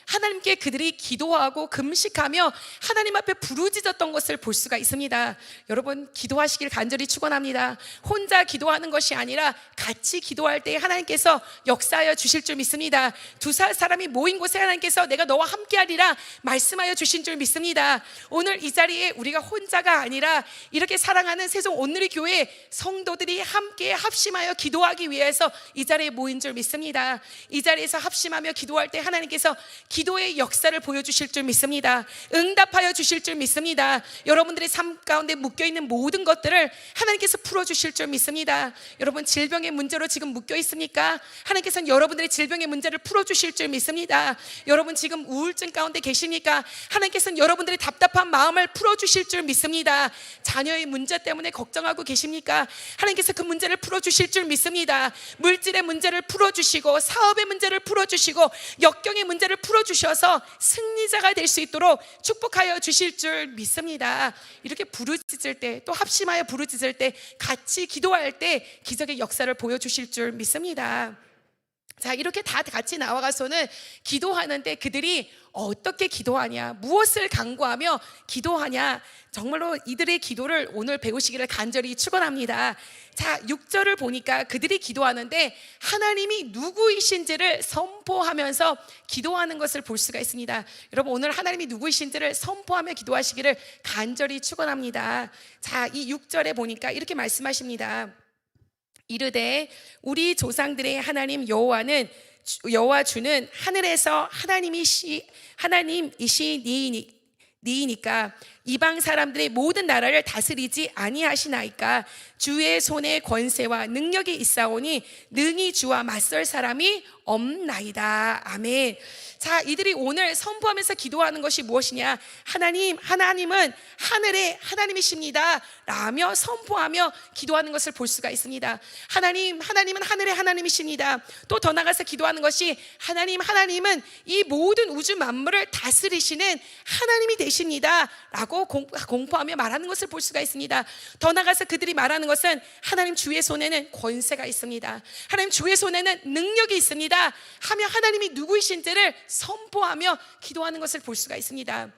하나님께 그들이 기도하고 금식하며 하나님 앞에 부르짖었던 것을 볼 수가 있습니다. 여러분, 기도하시길 간절히 축원합니다. 혼자 기도하는 것이 아니라 같이 기도할 때 하나님께서 역사하여 주실 줄 믿습니다. 두 사람이 모인 곳에 하나님께서 내가 너와 함께하리라 말씀하여 주신 줄 믿습니다. 오늘 이 자리에 우리가 혼자가 아니라 이렇게 사랑하는 세종 온누리 교회 성도들이 함께 합심하여 기도하기 위해서 이 자리에 모인 줄 믿습니다. 이 자리에서 합심하며 기도할 때 하나님께서 기도의 역사를 보여주실 줄 믿습니다. 응답하여 주실 줄 믿습니다. 여러분들의 삶 가운데 묶여있는 모든 것들을 하나님께서 풀어주실 줄 믿습니다. 여러분, 질병의 문제로 지금 묶여 있습니까? 하나님께서는 여러분들의 질병의 문제를 풀어주실 줄 믿습니다. 여러분, 지금 우울증 가운데 계십니까? 하나님께서는 여러분들의 답답한 마음을 풀어주실 줄 믿습니다. 자녀의 문제 때문에 걱정하고 계십니까? 하나님께서 그 문제를 풀어주실 줄 믿습니다. 물질의 문제를 풀어주시고 사업의 문제를 풀어주시고 역경의 문제를 풀어주셔서 승리자가 될 수 있도록 축복하여 주실 줄 믿습니다. 이렇게 부르짖을 때, 또 합심하여 부르짖을 때, 같이 기도할 때 기적의 역사를 보여주실 줄 믿습니다. 자, 이렇게 다 같이 나와가서는 기도하는데 그들이 어떻게 기도하냐, 무엇을 간구하며 기도하냐, 정말로 이들의 기도를 오늘 배우시기를 간절히 축원합니다. 자, 6절을 보니까 그들이 기도하는데 하나님이 누구이신지를 선포하면서 기도하는 것을 볼 수가 있습니다. 여러분, 오늘 하나님이 누구이신지를 선포하며 기도하시기를 간절히 축원합니다. 자, 이 6절에 보니까 이렇게 말씀하십니다. 이르되 우리 조상들의 하나님 여호와 주는 하늘에서 하나님이시니이까 이방 사람들의 모든 나라를 다스리지 아니하시나이까. 주의 손에 권세와 능력이 있사오니 능히 주와 맞설 사람이 없나이다. 아멘. 자, 이들이 오늘 선포하면서 기도하는 것이 무엇이냐? 하나님은 하늘의 하나님이십니다 라며 선포하며 기도하는 것을 볼 수가 있습니다. 하나님은 하늘의 하나님이십니다. 또 더 나가서 기도하는 것이 하나님은 이 모든 우주 만물을 다스리시는 하나님이 되십니다 라고 공포하며 말하는 것을 볼 수가 있습니다. 더 나가서 그들이 말하는 것은 하나님 주의 손에는 권세가 있습니다, 하나님 주의 손에는 능력이 있습니다 하며 하나님이 누구이신지를 선포하며 기도하는 것을 볼 수가 있습니다.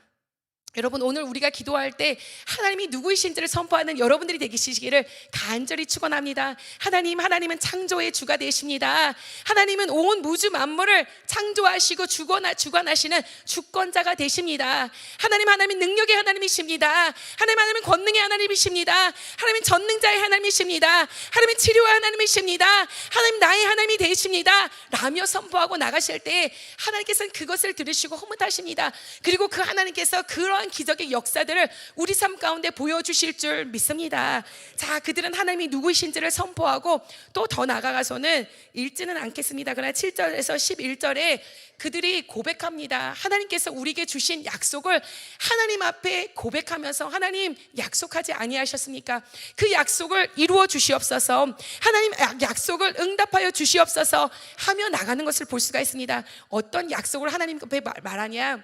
여러분, 오늘 우리가 기도할 때 하나님이 누구이신지를 선포하는 여러분들이 되시기를 간절히 축원합니다. 하나님은 창조의 주가 되십니다. 하나님은 온 우주 만물을 창조하시고 주관하시는 주권자가 되십니다. 하나님은 능력의 하나님이십니다. 하나님은 권능의 하나님이십니다. 하나님은 전능자의 하나님이십니다. 하나님은 치료의 하나님이십니다. 하나님 나의 하나님이 되십니다 라며 선포하고 나가실 때 하나님께서는 그것을 들으시고 흐뭇하십니다. 그리고 그 하나님께서 그런 기적의 역사들을 우리 삶 가운데 보여주실 줄 믿습니다. 자, 그들은 하나님이 누구이신지를 선포하고 또 더 나아가서는 읽지는 않겠습니다. 그러나 7절에서 11절에 그들이 고백합니다. 하나님께서 우리에게 주신 약속을 하나님 앞에 고백하면서, 하나님 약속하지 아니하셨습니까? 그 약속을 이루어 주시옵소서, 하나님 약속을 응답하여 주시옵소서 하며 나가는 것을 볼 수가 있습니다. 어떤 약속을 하나님 앞에 말하냐?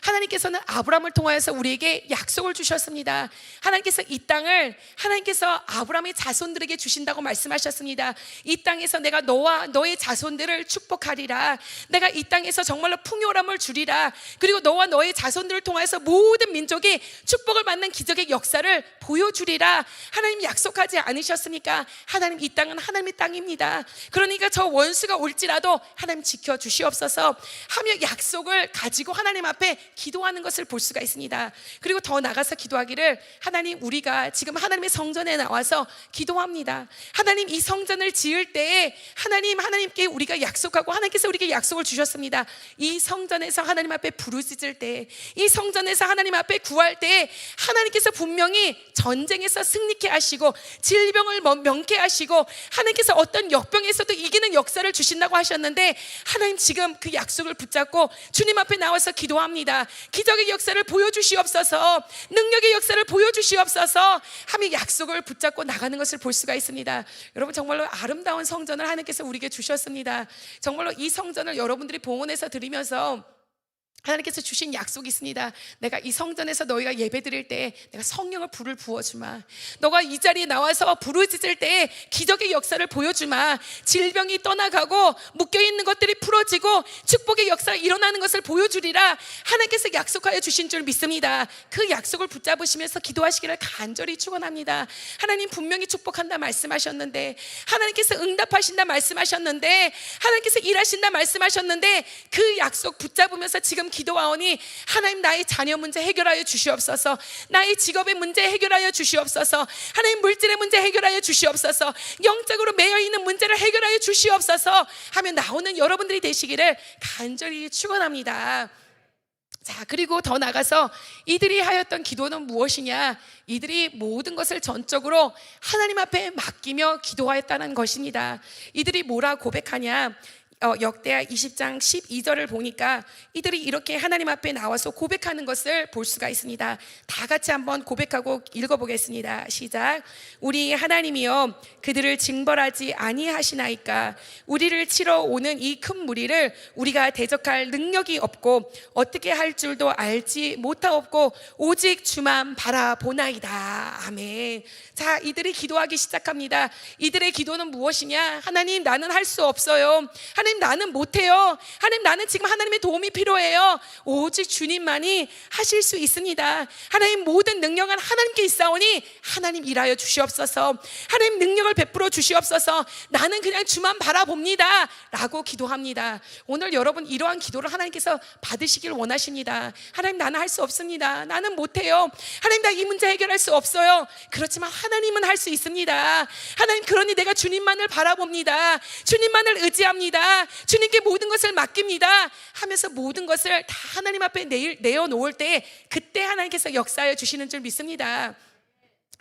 하나님께서는 아브라함을 통하여서 우리에게 약속을 주셨습니다. 하나님께서 이 땅을 아브라함의 자손들에게 주신다고 말씀하셨습니다. 이 땅에서 내가 너와 너의 자손들을 축복하리라. 내가 이 땅에서 정말로 풍요함을 주리라. 그리고 너와 너의 자손들을 통하여서 모든 민족이 축복을 받는 기적의 역사를 보여주리라. 하나님 약속하지 않으셨습니까? 하나님, 이 땅은 하나님의 땅입니다. 그러니까 저 원수가 올지라도 하나님 지켜주시옵소서 하며 약속을 가지고 하나님 앞에 기도하는 것을 볼 수가 있습니다. 그리고 더 나가서 기도하기를, 하나님, 우리가 지금 하나님의 성전에 나와서 기도합니다. 하나님, 이 성전을 지을 때에 하나님께 우리가 약속하고 하나님께서 우리에게 약속을 주셨습니다. 이 성전에서 하나님 앞에 부르짖을 때, 이 성전에서 하나님 앞에 구할 때 하나님께서 분명히 전쟁에서 승리케 하시고 질병을 명케 하시고 하나님께서 어떤 역병에서도 이기는 역사를 주신다고 하셨는데, 하나님 지금 그 약속을 붙잡고 주님 앞에 나와서 나와서 기도합니다. 기적의 역사를 보여주시옵소서, 능력의 역사를 보여주시옵소서 하며 약속을 붙잡고 나가는 것을 볼 수가 있습니다. 여러분, 정말로 아름다운 성전을 하나님께서 우리에게 주셨습니다. 정말로 이 성전을 여러분들이 봉헌해서 드리면서 하나님께서 주신 약속이 있습니다. 내가 이 성전에서 너희가 예배 드릴 때 내가 성령을 불을 부어주마. 너가 이 자리에 나와서 부르짖을 때 기적의 역사를 보여주마. 질병이 떠나가고 묶여있는 것들이 풀어지고 축복의 역사가 일어나는 것을 보여주리라. 하나님께서 약속하여 주신 줄 믿습니다. 그 약속을 붙잡으시면서 기도하시기를 간절히 축원합니다. 하나님 분명히 축복한다 말씀하셨는데, 하나님께서 응답하신다 말씀하셨는데, 하나님께서 일하신다 말씀하셨는데, 그 약속 붙잡으면서 지금 기도하오니 하나님, 나의 자녀 문제 해결하여 주시옵소서, 나의 직업의 문제 해결하여 주시옵소서, 하나님 물질의 문제 해결하여 주시옵소서, 영적으로 매여있는 문제를 해결하여 주시옵소서 하며 나오는 여러분들이 되시기를 간절히 축원합니다. 자, 그리고 더 나가서 이들이 하였던 기도는 무엇이냐? 이들이 모든 것을 전적으로 하나님 앞에 맡기며 기도하였다는 것입니다. 이들이 뭐라 고백하냐? 역대하 20장 12절을 보니까 이들이 이렇게 하나님 앞에 나와서 고백하는 것을 볼 수가 있습니다. 다 같이 한번 고백하고 읽어보겠습니다. 시작. 우리 하나님이여, 그들을 징벌하지 아니하시나이까? 우리를 치러 오는 이 큰 무리를 우리가 대적할 능력이 없고 어떻게 할 줄도 알지 못하옵고 오직 주만 바라보나이다. 아멘. 자, 이들이 기도하기 시작합니다. 이들의 기도는 무엇이냐? 하나님, 나는 할 수 없어요. 하나님, 나는 못해요. 하나님, 나는 지금 하나님의 도움이 필요해요. 오직 주님만이 하실 수 있습니다. 하나님, 모든 능력은 하나님께 있사오니 하나님 일하여 주시옵소서. 하나님, 능력을 베풀어 주시옵소서. 나는 그냥 주만 바라봅니다 라고 기도합니다. 오늘 여러분, 이러한 기도를 하나님께서 받으시길 원하십니다. 하나님, 나는 할 수 없습니다. 나는 못해요. 하나님, 나 이 문제 해결할 수 없어요. 그렇지만 하나님은 할 수 있습니다. 하나님, 그러니 내가 주님만을 바라봅니다. 주님만을 의지합니다. 주님께 모든 것을 맡깁니다 하면서 모든 것을 다 하나님 앞에 내어놓을 때, 그때 하나님께서 역사하여 주시는 줄 믿습니다.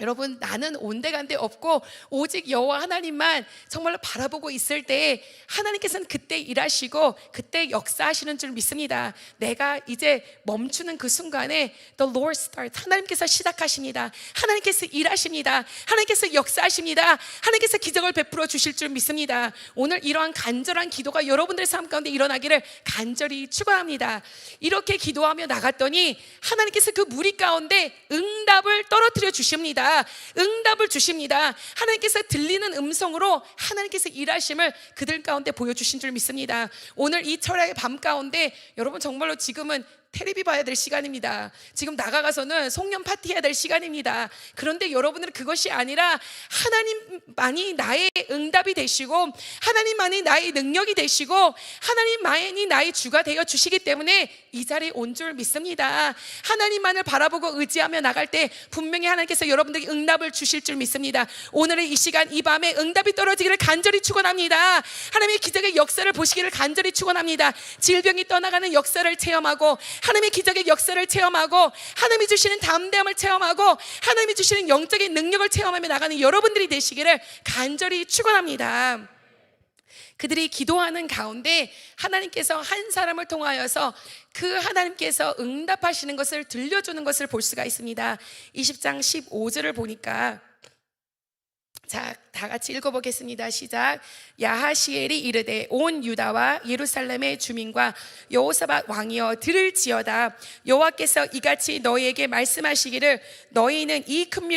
여러분, 나는 온데간데 없고 오직 여호와 하나님만 정말로 바라보고 있을 때 하나님께서는 그때 일하시고 그때 역사하시는 줄 믿습니다. 내가 이제 멈추는 그 순간에 The Lord starts, 하나님께서 시작하십니다. 하나님께서 일하십니다. 하나님께서 역사하십니다. 하나님께서 기적을 베풀어 주실 줄 믿습니다. 오늘 이러한 간절한 기도가 여러분들의 삶 가운데 일어나기를 간절히 축원합니다. 이렇게 기도하며 나갔더니 하나님께서 그 무리 가운데 응답을 떨어뜨려 주십니다. 응답을 주십니다. 하나님께서 들리는 음성으로 하나님께서 일하심을 그들 가운데 보여주신 줄 믿습니다. 오늘 이 철야의 밤 가운데 여러분, 정말로 지금은 텔레비 봐야 될 시간입니다. 지금 나가가서는 송년 파티해야 될 시간입니다. 그런데 여러분들은 그것이 아니라 하나님만이 나의 응답이 되시고 하나님만이 나의 능력이 되시고 하나님만이 나의 주가 되어 주시기 때문에 이 자리에 온 줄 믿습니다. 하나님만을 바라보고 의지하며 나갈 때 분명히 하나님께서 여러분들에게 응답을 주실 줄 믿습니다. 오늘의 이 시간, 이 밤에 응답이 떨어지기를 간절히 축원합니다. 하나님의 기적의 역사를 보시기를 간절히 축원합니다. 질병이 떠나가는 역사를 체험하고 하나님의 기적의 역사를 체험하고 하나님이 주시는 담대함을 체험하고 하나님이 주시는 영적인 능력을 체험하며 나가는 여러분들이 되시기를 간절히 축원합니다. 그들이 기도하는 가운데 하나님께서 한 사람을 통하여서 그 하나님께서 응답하시는 것을 들려주는 것을 볼 수가 있습니다. 20장 15절을 보니까, 자, 다 같이 읽어보겠습니다. 시작. 야하시엘이 이르되 온 유다와 예루살렘의 주민과 여호사밧 왕이여 들을지어다. 여호와께서 이같이 너희에게 말씀하시기를 너희는 이 큰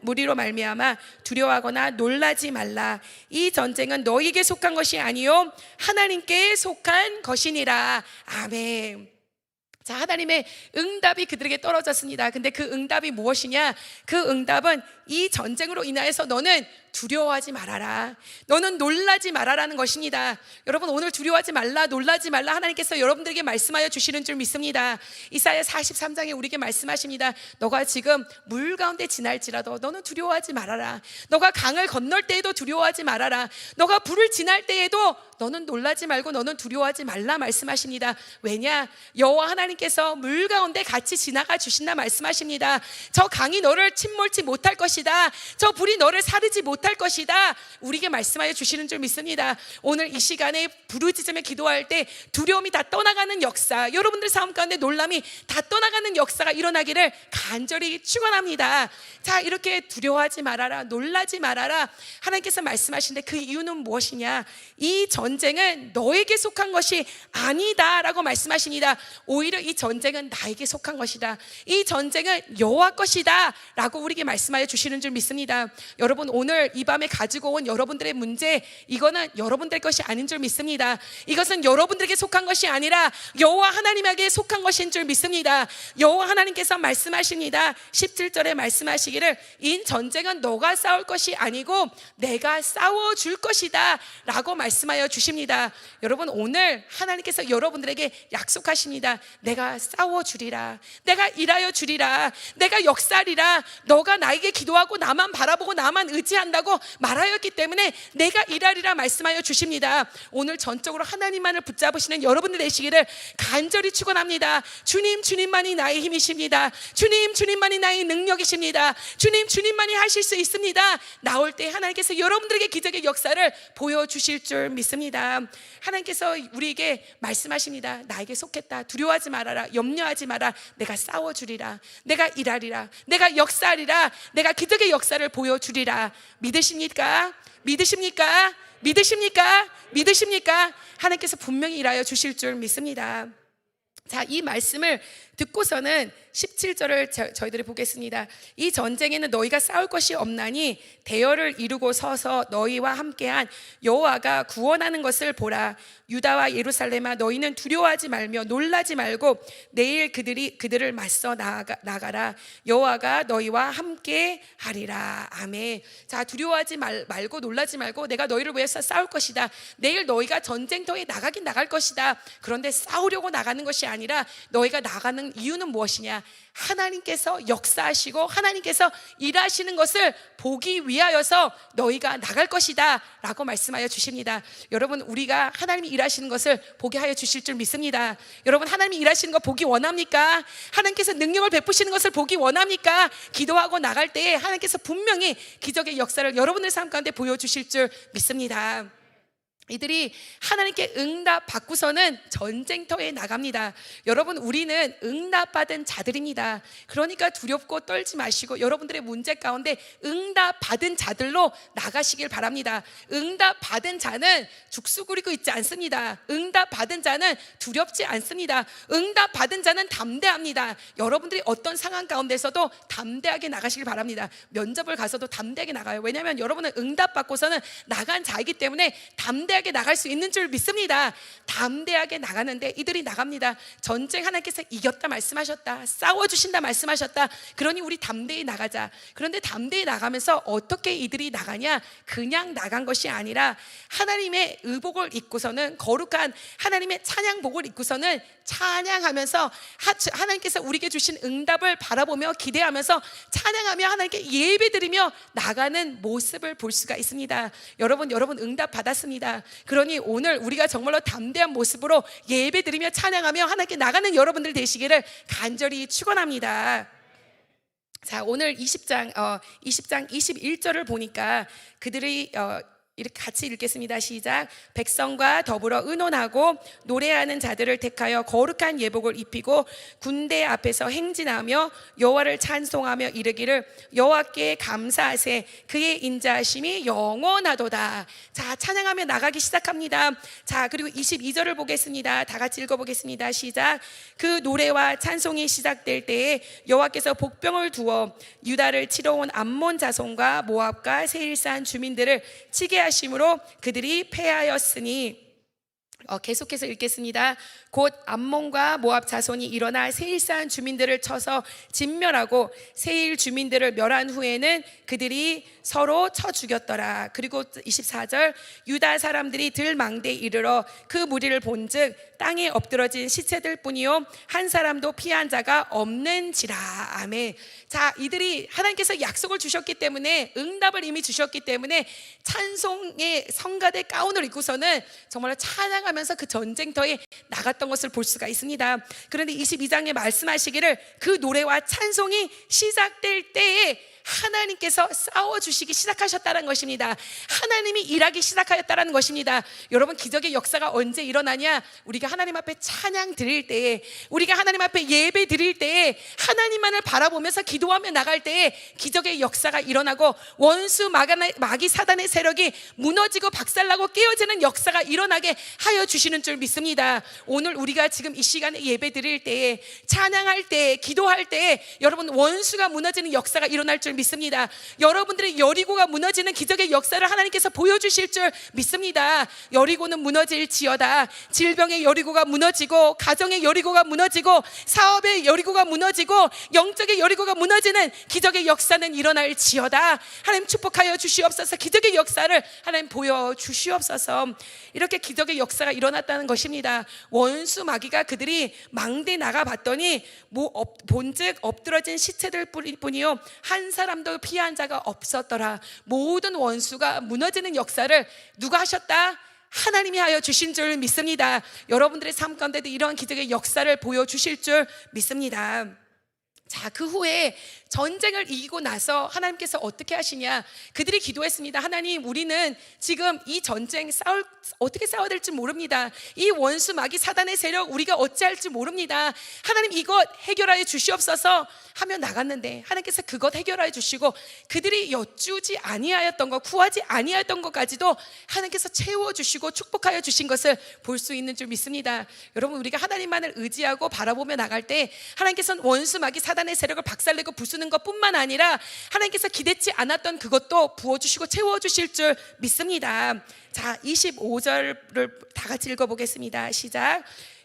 무리로 말미암아 두려워하거나 놀라지 말라. 이 전쟁은 너희에게 속한 것이 아니요 하나님께 속한 것이니라. 아멘. 자, 하나님의 응답이 그들에게 떨어졌습니다. 근데 그 응답이 무엇이냐? 그 응답은 이 전쟁으로 인하여서 너는 두려워하지 말아라, 너는 놀라지 말아라는 것입니다. 여러분, 오늘 두려워하지 말라, 놀라지 말라 하나님께서 여러분들에게 말씀하여 주시는 줄 믿습니다. 이사야 43장에 우리에게 말씀하십니다. 너가 지금 물 가운데 지날지라도 너는 두려워하지 말아라. 너가 강을 건널 때에도 두려워하지 말아라. 너가 불을 지날 때에도 너는 놀라지 말고 너는 두려워하지 말라 말씀하십니다. 왜냐? 여호와 하나님 하나님께서 물 가운데 같이 지나가 주신다 말씀하십니다. 저 강이 너를 침몰치 못할 것이다. 저 불이 너를 사르지 못할 것이다. 우리에게 말씀하여 주시는 줄 믿습니다. 오늘 이 시간에 부르짖으며 기도할 때 두려움이 다 떠나가는 역사, 여러분들 삶 가운데 놀람이 다 떠나가는 역사가 일어나기를 간절히 축원합니다. 자, 이렇게 두려워하지 말아라, 놀라지 말아라 하나님께서 말씀하시는데 그 이유는 무엇이냐? 이 전쟁은 너에게 속한 것이 아니다 라고 말씀하십니다. 오히려 이 전쟁은 나에게 속한 것이다. 이 전쟁은 여호와 것이다 라고 우리에게 말씀하여 주시는 줄 믿습니다. 여러분, 오늘 이 밤에 가지고 온 여러분들의 문제, 이거는 여러분들 것이 아닌 줄 믿습니다. 이것은 여러분들에게 속한 것이 아니라 여호와 하나님에게 속한 것인 줄 믿습니다. 여호와 하나님께서 말씀하십니다. 17절에 말씀하시기를 이 전쟁은 너가 싸울 것이 아니고 내가 싸워줄 것이다 라고 말씀하여 주십니다. 여러분, 오늘 하나님께서 여러분들에게 약속하십니다. 내가 싸워주리라, 내가 일하여 주리라, 내가 역사리라. 너가 나에게 기도하고 나만 바라보고 나만 의지한다고 말하였기 때문에 내가 일하리라 말씀하여 주십니다. 오늘 전적으로 하나님만을 붙잡으시는 여러분들 되시기를 간절히 축원합니다. 주님, 주님만이 나의 힘이십니다. 주님, 주님만이 나의 능력이십니다. 주님, 주님만이 하실 수 있습니다. 나올 때 하나님께서 여러분들에게 기적의 역사를 보여주실 줄 믿습니다. 하나님께서 우리에게 말씀하십니다. 나에게 속했다, 두려워하지 말아라, 염려하지 마라. 내가 싸워주리라, 내가 일하리라, 내가 역사하리라, 내가 기적의 역사를 보여주리라. 믿으십니까? 믿으십니까? 믿으십니까? 믿으십니까? 하나님께서 분명히 일하여 주실 줄 믿습니다. 자, 이 말씀을 듣고서는 17절을 저희들이 보겠습니다. 이 전쟁에는 너희가 싸울 것이 없나니 대열을 이루고 서서 너희와 함께한 여호와가 구원하는 것을 보라. 유다와 예루살렘아, 너희는 두려워하지 말며 놀라지 말고 내일 그들을 맞서 나가라. 여호와가 너희와 함께 하리라. 아멘. 자, 두려워하지 말고 놀라지 말고 내가 너희를 위해서 싸울 것이다. 내일 너희가 전쟁터에 나가긴 나갈 것이다. 그런데 싸우려고 나가는 것이 아니라 너희가 나가는 이유는 무엇이냐? 하나님께서 역사하시고 하나님께서 일하시는 것을 보기 위하여서 너희가 나갈 것이다 라고 말씀하여 주십니다. 여러분, 우리가 하나님이 일하시는 것을 보게 하여 주실 줄 믿습니다. 여러분, 하나님이 일하시는 거 보기 원합니까? 하나님께서 능력을 베푸시는 것을 보기 원합니까? 기도하고 나갈 때에 하나님께서 분명히 기적의 역사를 여러분들 삶 가운데 보여주실 줄 믿습니다. 이들이 하나님께 응답 받고서는 전쟁터에 나갑니다. 여러분, 우리는 응답받은 자들입니다. 그러니까 두렵고 떨지 마시고 여러분들의 문제 가운데 응답 받은 자들로 나가시길 바랍니다. 응답 받은 자는 죽수구리고 있지 않습니다. 응답 받은 자는 두렵지 않습니다. 응답 받은 자는 담대합니다. 여러분들이 어떤 상황 가운데서도 담대하게 나가시길 바랍니다. 면접을 가서도 담대하게 나가요. 왜냐하면 여러분은 응답 받고서는 나간 자이기 때문에 담대하게 나갈 수 있는 줄 믿습니다. 담대하게 나가는데 이들이 나갑니다. 전쟁 하나님께서 이겼다 말씀하셨다, 싸워주신다 말씀하셨다. 그러니 우리 담대히 나가자. 그런데 담대히 나가면서 어떻게 이들이 나가냐? 그냥 나간 것이 아니라 하나님의 의복을 입고서는, 거룩한 하나님의 찬양복을 입고서는 찬양하면서 하나님께서 우리에게 주신 응답을 바라보며 기대하면서 찬양하며 하나님께 예배드리며 나가는 모습을 볼 수가 있습니다. 여러분 응답 받았습니다. 그러니 오늘 우리가 정말로 담대한 모습으로 예배드리며 찬양하며 하나님께 나가는 여러분들 되시기를 간절히 축원합니다. 자, 오늘 20장 21절을 보니까 그들이 이렇게 같이 읽겠습니다. 시작. 백성과 더불어 의논하고 노래하는 자들을 택하여 거룩한 예복을 입히고 군대 앞에서 행진하며 여호와를 찬송하며 이르기를 여호와께 감사하세, 그의 인자하심이 영원하도다. 자, 찬양하며 나가기 시작합니다. 자, 그리고 22절을 보겠습니다. 다 같이 읽어보겠습니다. 시작. 그 노래와 찬송이 시작될 때에 여호와께서 복병을 두어 유다를 치러 온 암몬 자손과 모압과 세일산 주민들을 치게 하심으로 그들이 패하였으니, 계속해서 읽겠습니다. 곧 암몬과 모압 자손이 일어나 세일산 주민들을 쳐서 진멸하고 세일 주민들을 멸한 후에는 그들이 서로 쳐 죽였더라. 그리고 24절, 유다 사람들이 들망대에 이르러 그 무리를 본즉 땅에 엎드러진 시체들 뿐이요 한 사람도 피한 자가 없는지라. 아멘. 자, 이들이 하나님께서 약속을 주셨기 때문에, 응답을 이미 주셨기 때문에 찬송의 성가대 가운을 입고서는 정말로 찬양하며 살아가면서 그 전쟁터에 나갔던 것을 볼 수가 있습니다. 그런데 22장에 말씀하시기를 그 노래와 찬송이 시작될 때에 하나님께서 싸워주시기 시작하셨다는 것입니다. 하나님이 일하기 시작하였다는 것입니다. 여러분, 기적의 역사가 언제 일어나냐? 우리가 하나님 앞에 찬양 드릴 때에, 우리가 하나님 앞에 예배 드릴 때에, 하나님만을 바라보면서 기도하며 나갈 때에 기적의 역사가 일어나고 원수 마귀 사단의 세력이 무너지고 박살나고 깨어지는 역사가 일어나게 하여 주시는 줄 믿습니다. 오늘 우리가 지금 이 시간에 예배 드릴 때에, 찬양할 때에, 기도할 때에 여러분, 원수가 무너지는 역사가 일어날 줄 믿습니다. 여러분들의 여리고가 무너지는 기적의 역사를 하나님께서 보여주실 줄 믿습니다. 여리고는 무너질지어다. 질병의 여리고가 무너지고, 가정의 여리고가 무너지고, 사업의 여리고가 무너지고, 영적의 여리고가 무너지는 기적의 역사는 일어날지어다. 하나님 축복하여 주시옵소서. 기적의 역사를 하나님 보여주시옵소서. 이렇게 기적의 역사가 일어났다는 것입니다. 원수 마귀가 그들이 망대 나가봤더니 본즉 엎드러진 시체들 뿐이요 한 사람도 피한 자가 없었더라. 모든 원수가 무너지는 역사를 누가 하셨다? 하나님이 하여 주신 줄 믿습니다. 여러분들의 삶 가운데도 이러한 기적의 역사를 보여주실 줄 믿습니다. 자, 그 후에 전쟁을 이기고 나서 하나님께서 어떻게 하시냐? 그들이 기도했습니다. 하나님, 우리는 지금 이 전쟁 어떻게 싸워야 될지 모릅니다. 이 원수 마귀 사단의 세력 우리가 어찌할지 모릅니다. 하나님, 이것 해결하여 주시옵소서 하며 나갔는데 하나님께서 그것 해결하여 주시고, 그들이 여쭈지 아니하였던 것, 구하지 아니하였던 것까지도 하나님께서 채워주시고 축복하여 주신 것을 볼 수 있는 줄 믿습니다. 여러분, 우리가 하나님만을 의지하고 바라보며 나갈 때 하나님께서는 원수 마귀 사단의 세력을 박살내고 부수는 것뿐만 아니라 하나님께서 기대치 않았던 그것도 부어주시고 채워주실 줄 믿습니다. 자, 25절을 다 같이 읽어보겠습니다. 시작.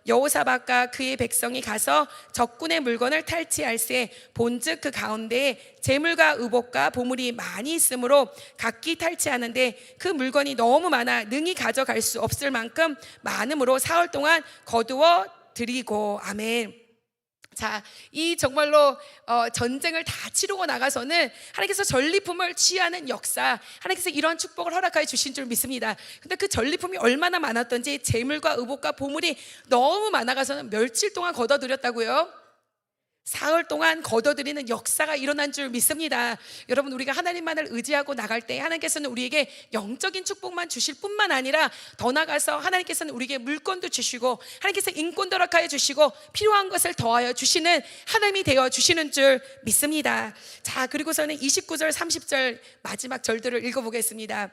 여호사밧과 그의 백성이 가서 적군의 물건을 탈취할세 본즉 그 가운데 재물과 의복과 보물이 많이 있으므로 각기 탈취하는데 그 물건이 너무 많아 능히 가져갈 수 없을 만큼 많음으로 사흘 동안 거두어 드리고. 아멘. 자, 이 정말로 전쟁을 다 치르고 나가서는 하나님께서 전리품을 취하는 역사, 하나님께서 이런 축복을 허락하여 주신 줄 믿습니다. 근데 그 전리품이 얼마나 많았던지 재물과 의복과 보물이 너무 많아가서는 며칠 동안 거둬들였다고요? 사흘 동안 거둬들이는 역사가 일어난 줄 믿습니다. 여러분, 우리가 하나님만을 의지하고 나갈 때 하나님께서는 우리에게 영적인 축복만 주실 뿐만 아니라 더 나아가서 하나님께서는 우리에게 물건도 주시고, 하나님께서 인권도 허락하여 주시고, 필요한 것을 더하여 주시는 하나님이 되어 주시는 줄 믿습니다. 자, 그리고서는 29절 30절 마지막 절들을 읽어보겠습니다.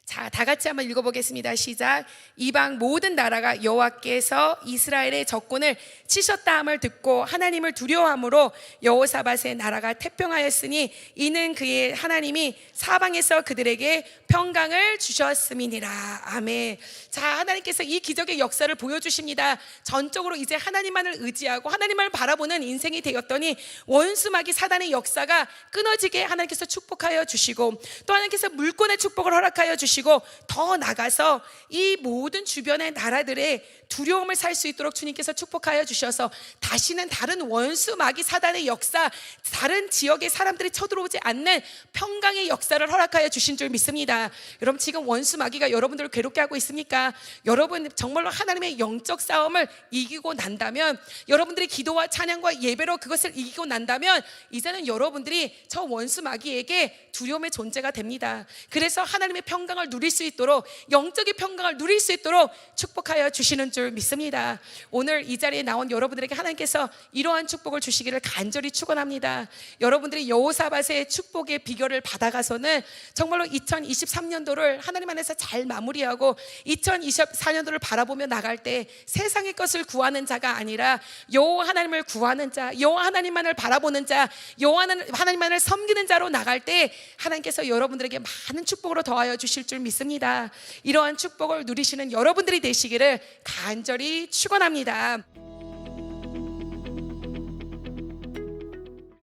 자, 다 같이 한번 읽어보겠습니다. 시작. 이방 모든 나라가 여호와께서 이스라엘의 적군을 치셨다 함을 듣고 하나님을 두려워함으로 여호사밧의 나라가 태평하였으니 이는 그의 하나님이 사방에서 그들에게 평강을 주셨음이니라. 아멘. 자, 하나님께서 이 기적의 역사를 보여주십니다. 전적으로 이제 하나님만을 의지하고 하나님만을 바라보는 인생이 되었더니 원수 마귀 사단의 역사가 끊어지게 하나님께서 축복하여 주시고, 또 하나님께서 물권의 축복을 허락하여 주시고, 더 나가서 이 모든 주변의 나라들의 두려움을 살 수 있도록 주님께서 축복하여 주셔서 다시는 다른 원수 마귀 사단의 역사, 다른 지역의 사람들이 쳐들어오지 않는 평강의 역사를 허락하여 주신 줄 믿습니다. 여러분, 지금 원수 마귀가 여러분들을 괴롭게 하고 있습니까? 여러분, 정말로 하나님의 영적 싸움을 이기고 난다면, 여러분들이 기도와 찬양과 예배로 그것을 이기고 난다면 이제는 여러분들이 저 원수 마귀에게 두려움의 존재가 됩니다. 그래서 하나님의 평강을 누릴 수 있도록, 영적인 평강을 누릴 수 있도록 축복하여 주시는 줄 믿습니다. 오늘 이 자리에 나온 여러분들에게 하나님께서 이러한 축복을 주시기를 간절히 축원합니다. 여러분들이 여호사밧의 축복의 비결을 받아가서는 정말로 2023년도를 하나님 안에서 잘 마무리하고 2024년도를 바라보며 나갈 때 세상의 것을 구하는 자가 아니라 여호와 하나님을 구하는 자, 여호와 하나님만을 바라보는 자, 여호와 하나님만을 섬기는 자로 나갈 때 하나님께서 여러분들에게 많은 축복으로 더하여 주실 줄 믿습니다. 이러한 축복을 누리시는 여러분들이 되시기를 간절히 축원합니다.